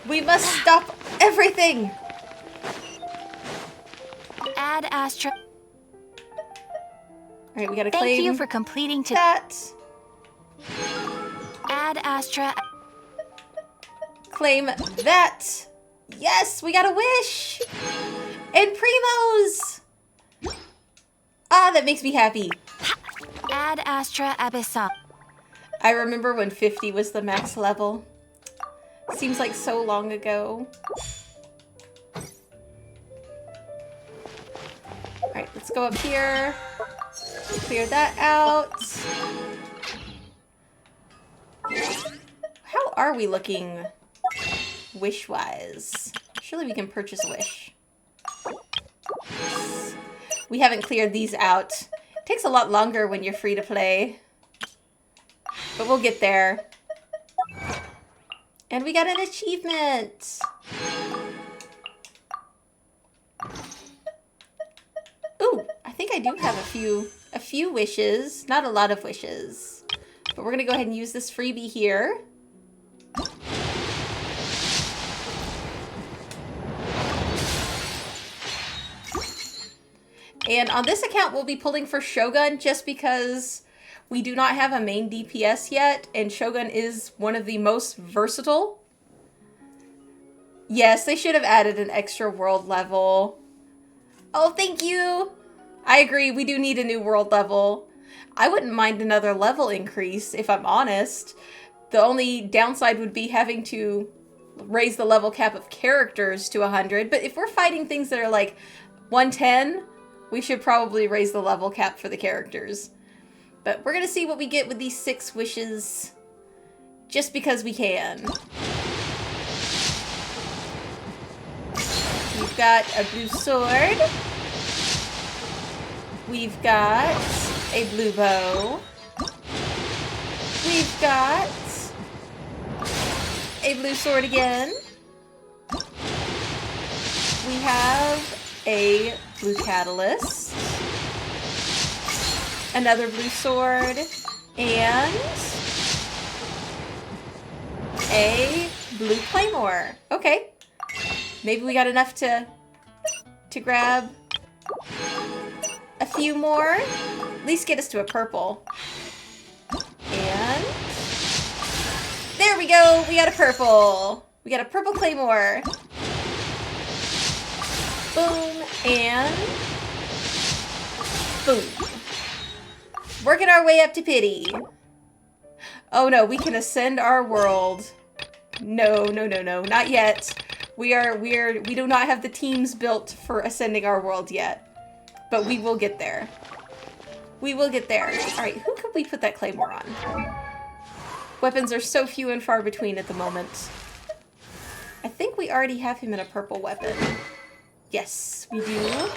We must stop everything. Add Astra. Alright, we gotta claim Thank you for completing that. Add Astra. Claim that. Yes, we got a wish. And Primos. Ah, that makes me happy. Add Astra Abyssal. I remember when 50 was the max level. Seems like so long ago. Alright, let's go up here. Clear that out. How are we looking wish-wise? Surely we can purchase a wish. We haven't cleared these out. It takes a lot longer when you're free to play. But we'll get there. And we got an achievement! Ooh, I think I do have a few wishes. Not a lot of wishes. But we're gonna go ahead and use this freebie here. And on this account, we'll be pulling for Shogun just because we do not have a main DPS yet, and Shogun is one of the most versatile. Yes, they should have added an extra world level. Oh, thank you. I agree, we do need a new world level. I wouldn't mind another level increase, if I'm honest. The only downside would be having to raise the level cap of characters to 100, but if we're fighting things that are like 110, we should probably raise the level cap for the characters. But we're gonna see what we get with these 6 wishes, just because we can. We've got a blue sword. We've got a blue bow. We've got a blue sword again. We have a blue catalyst. Another blue sword. And a blue claymore. Okay. Maybe we got enough to grab a few more. At least get us to a purple. And there we go. We got a purple. We got a purple claymore. Boom and boom. Working our way up to pity. Oh no, we can ascend our world. No, no, no, no, not yet. We do not have the teams built for ascending our world yet. But we will get there. We will get there. Alright, who could we put that claymore on? Weapons are so few and far between at the moment. I think we already have him in a purple weapon. Yes, we do.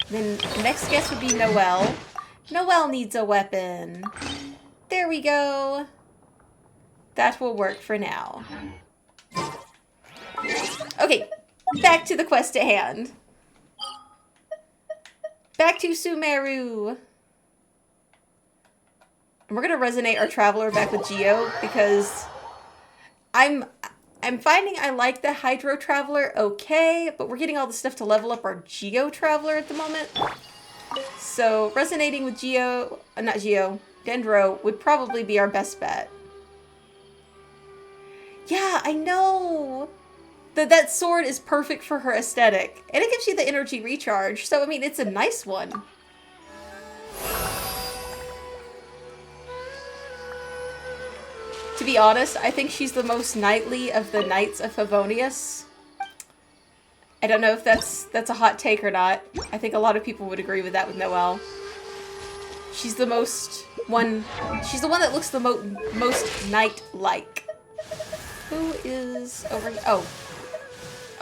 Then the next guess would be Noelle. Noelle needs a weapon. There we go. That will work for now. Okay, back to the quest at hand. Back to Sumeru. And we're gonna resonate our traveler back with Geo because I'm finding I like the Hydro Traveler okay, but we're getting all the stuff to level up our Geo Traveler at the moment. So resonating with Dendro would probably be our best bet. Yeah, I know. That sword is perfect for her aesthetic. And it gives you the energy recharge. So, I mean, it's a nice one. To be honest, I think she's the most knightly of the Knights of Favonius. I don't know if that's a hot take or not. I think a lot of people would agree with that with Noelle. She's the most one... She's the one that looks the most knight-like. Who is over... Oh.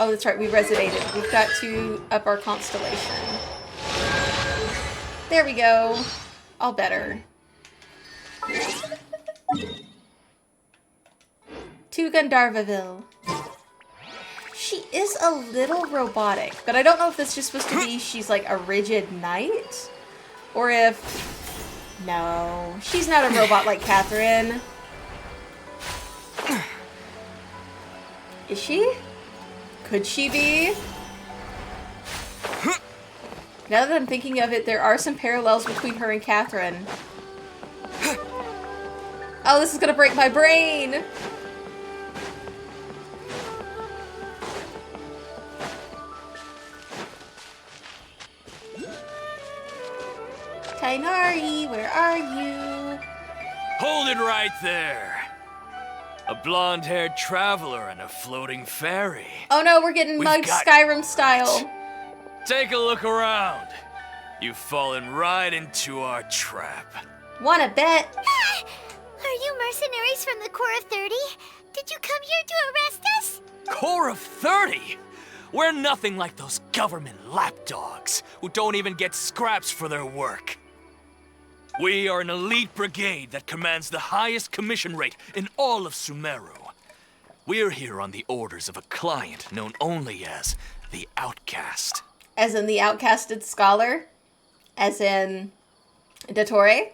Oh, that's right, we resonated. We've got to up our constellation. There we go. All better. To Gandharvaville. She is a little robotic, but I don't know if that's just supposed to be she's like a rigid knight, or if... No, she's not a robot like Catherine. Is she? Could she be? Now that I'm thinking of it, there are some parallels between her and Catherine. Oh, this is gonna break my brain! Tainari, where are you? Hold it right there! A blonde-haired traveler and a floating fairy. Oh no, we're getting mugged Skyrim style. Take a look around. You've fallen right into our trap. Wanna bet? Are you mercenaries from the Corps of 30? Did you come here to arrest us? Corps of 30? We're nothing like those government lapdogs who don't even get scraps for their work. We are an elite brigade that commands the highest commission rate in all of Sumeru. We're here on the orders of a client known only as the Outcast. As in the outcasted scholar? As in Dottore?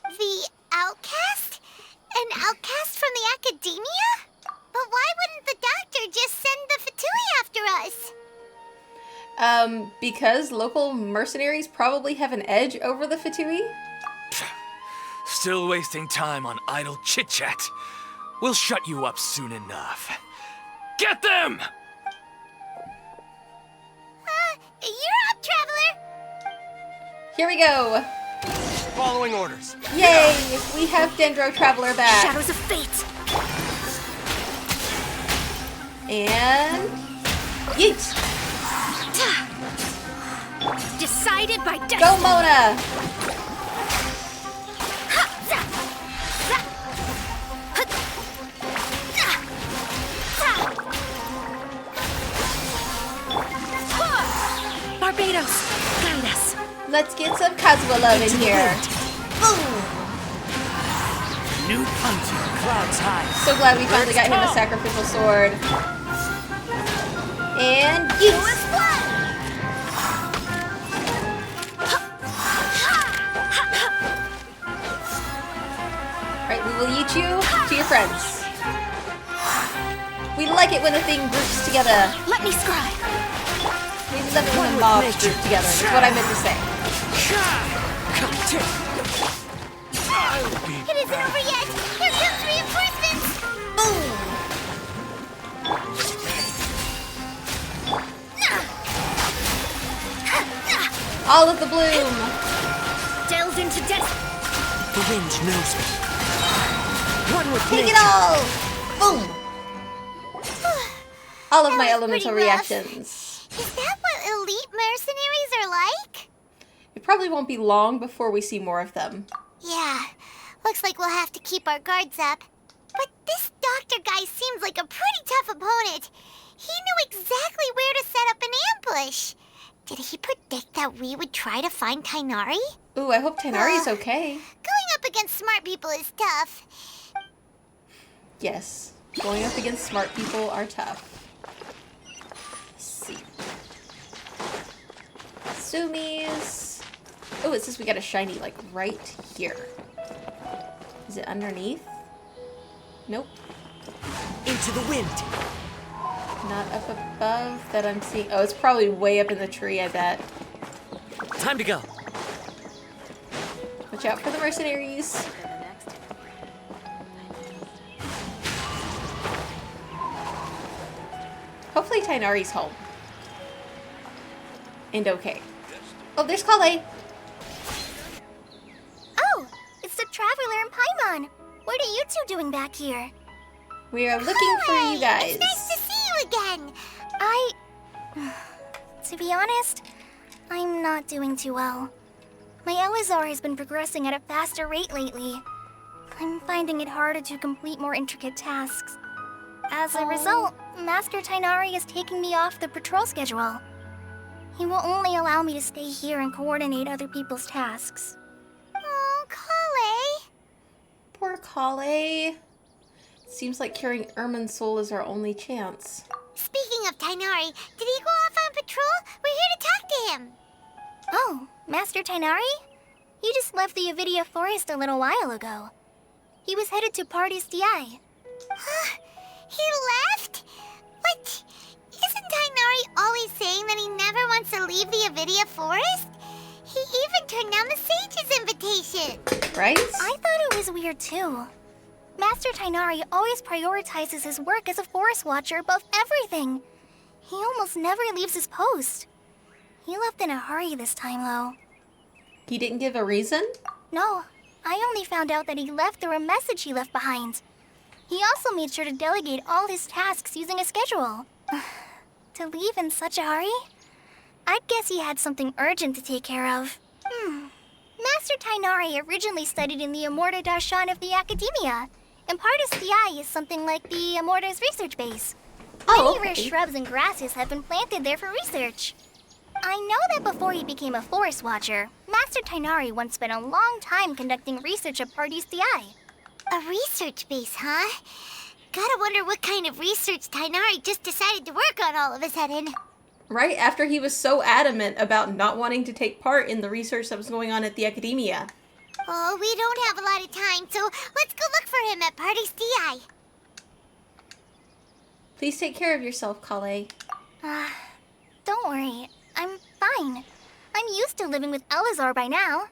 The Outcast? An outcast from the Akademiya? But why wouldn't the doctor just send the Fatui after us? Because local mercenaries probably have an edge over the Fatui? Still wasting time on idle chit-chat. We'll shut you up soon enough. Get them! You're up, Traveler! Here we go. Following orders. Yay! We have Dendro Traveler back. Shadows of fate. And yeet! Decided by destiny. Go Mona! Barbados, guide us. Let's get some Kazuha love in here. Boom! New hunting, clouds high. So glad we finally got him a sacrificial sword. And yeet! Right, we will yeet you to your friends. We like it when a thing groups together. Let me scry. We love it when the mobs group together. That's what I meant to say. It isn't over yet! Here comes reinforcements! Boom! All of the bloom. Delve into death. The wind knows me. One with Take nature. it all. Boom. All of my was elemental pretty rough. reactions. Is that what elite mercenaries are like? It probably won't be long before we see more of them. Yeah, looks like we'll have to keep our guards up. But this doctor guy seems like a pretty tough opponent. He knew exactly where to set up an ambush. Did he predict that we would try to find Tainari? Ooh, I hope Tainari's okay. Going up against smart people is tough. Yes, going up against smart people are tough. Let's see. Sumis. Oh, it says we got a shiny, like, right here. Is it underneath? Nope. Into the wind. Not up above that I'm seeing. Oh, it's probably way up in the tree, I bet. Time to go. Watch out for the mercenaries. Hopefully Tainari's home. And okay. Oh, there's Kale. Oh, it's the Traveler and Paimon. What are you two doing back here? We are looking for you guys. It's nice to see you again. To be honest, I'm not doing too well. My Elazar has been progressing at a faster rate lately. I'm finding it harder to complete more intricate tasks. As a result, Master Tainari is taking me off the patrol schedule. He will only allow me to stay here and coordinate other people's tasks. Oh, Kale. Poor Kale. Seems like curing Ermin's soul is our only chance. Speaking of Tainari, did he go off on patrol? We're here to talk to him. Oh, Master Tainari? He just left the Avidia Forest a little while ago. He was headed to Party's DI. He left? What? Isn't Tainari always saying that he never wants to leave the Avidia Forest? He even turned down the Sage's invitation. Right? I thought it was weird too. Master Tainari always prioritizes his work as a forest watcher above everything. He almost never leaves his post. He left in a hurry this time, though. He didn't give a reason? No, I only found out that he left through a message he left behind. He also made sure to delegate all his tasks using a schedule. To leave in such a hurry? I'd guess he had something urgent to take care of. Master Tainari originally studied in the Amorta Darshan of the Akademiya, and Partis DI is something like the Amorta's research base. Many rare shrubs and grasses have been planted there for research. I know that before he became a forest watcher, Master Tainari once spent a long time conducting research at Partis DI. A research base, huh? Gotta wonder what kind of research Tainari just decided to work on all of a sudden. Right after he was so adamant about not wanting to take part in the research that was going on at the Akademiya. Oh, we don't have a lot of time, so let's go look for him at Party's DI. Please take care of yourself, Kale. Don't worry, I'm fine. I'm used to living with Elazar by now.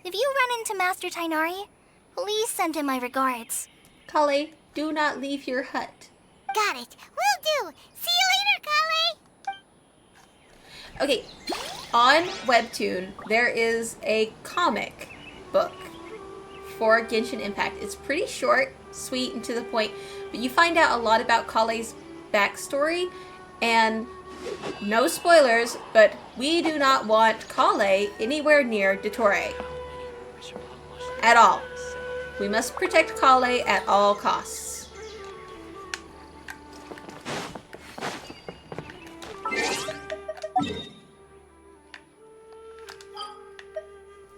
If you run into Master Tainari, please send him my regards. Kale, do not leave your hut. Got it. Will do. See you later, Kale. Okay, on Webtoon, there is a comic book for Genshin Impact. It's pretty short, sweet, and to the point, but you find out a lot about Kale's backstory, and no spoilers, but we do not want Kale anywhere near Dottore. At all. We must protect Kale at all costs.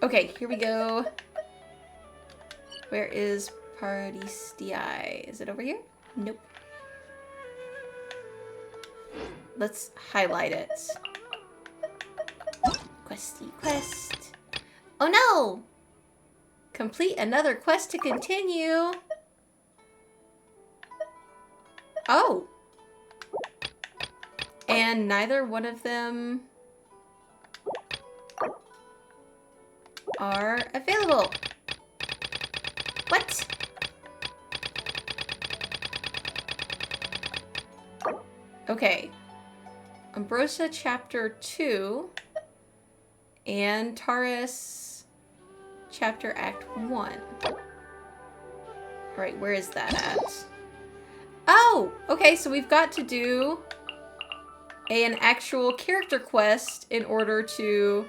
Okay, here we go. Where is Pardistii? Is it over here? Nope. Let's highlight it. Questy quest. Oh no! Complete another quest to continue. Oh. And neither one of them are available. What? Okay. Ambrosia Chapter 2 and Taurus Chapter Act 1. Alright, where is that at? Oh! Okay, so we've got to do an actual character quest in order to...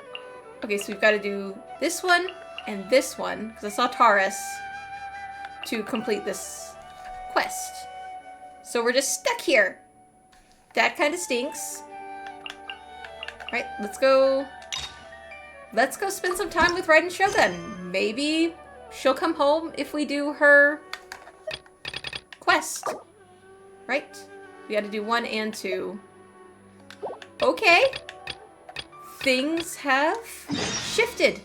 Okay, so we've got to do this one and this one, because I saw Taurus, to complete this quest. So we're just stuck here. That kind of stinks. Alright, let's go... Let's go spend some time with Raiden Shogun. Maybe she'll come home if we do her quest. Right? We gotta do 1 and 2. Okay. Things have shifted.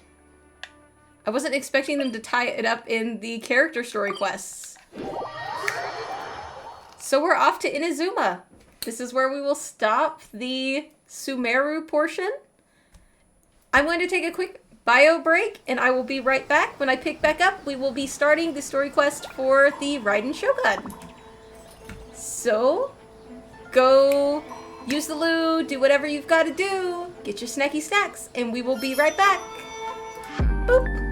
I wasn't expecting them to tie it up in the character story quests. So we're off to Inazuma. This is where we will stop the Sumeru portion. I'm going to take a quick bio break, and I will be right back. When I pick back up, we will be starting the story quest for the Raiden Shogun. So, go use the loo, do whatever you've got to do, get your snacky snacks, and we will be right back. Boop.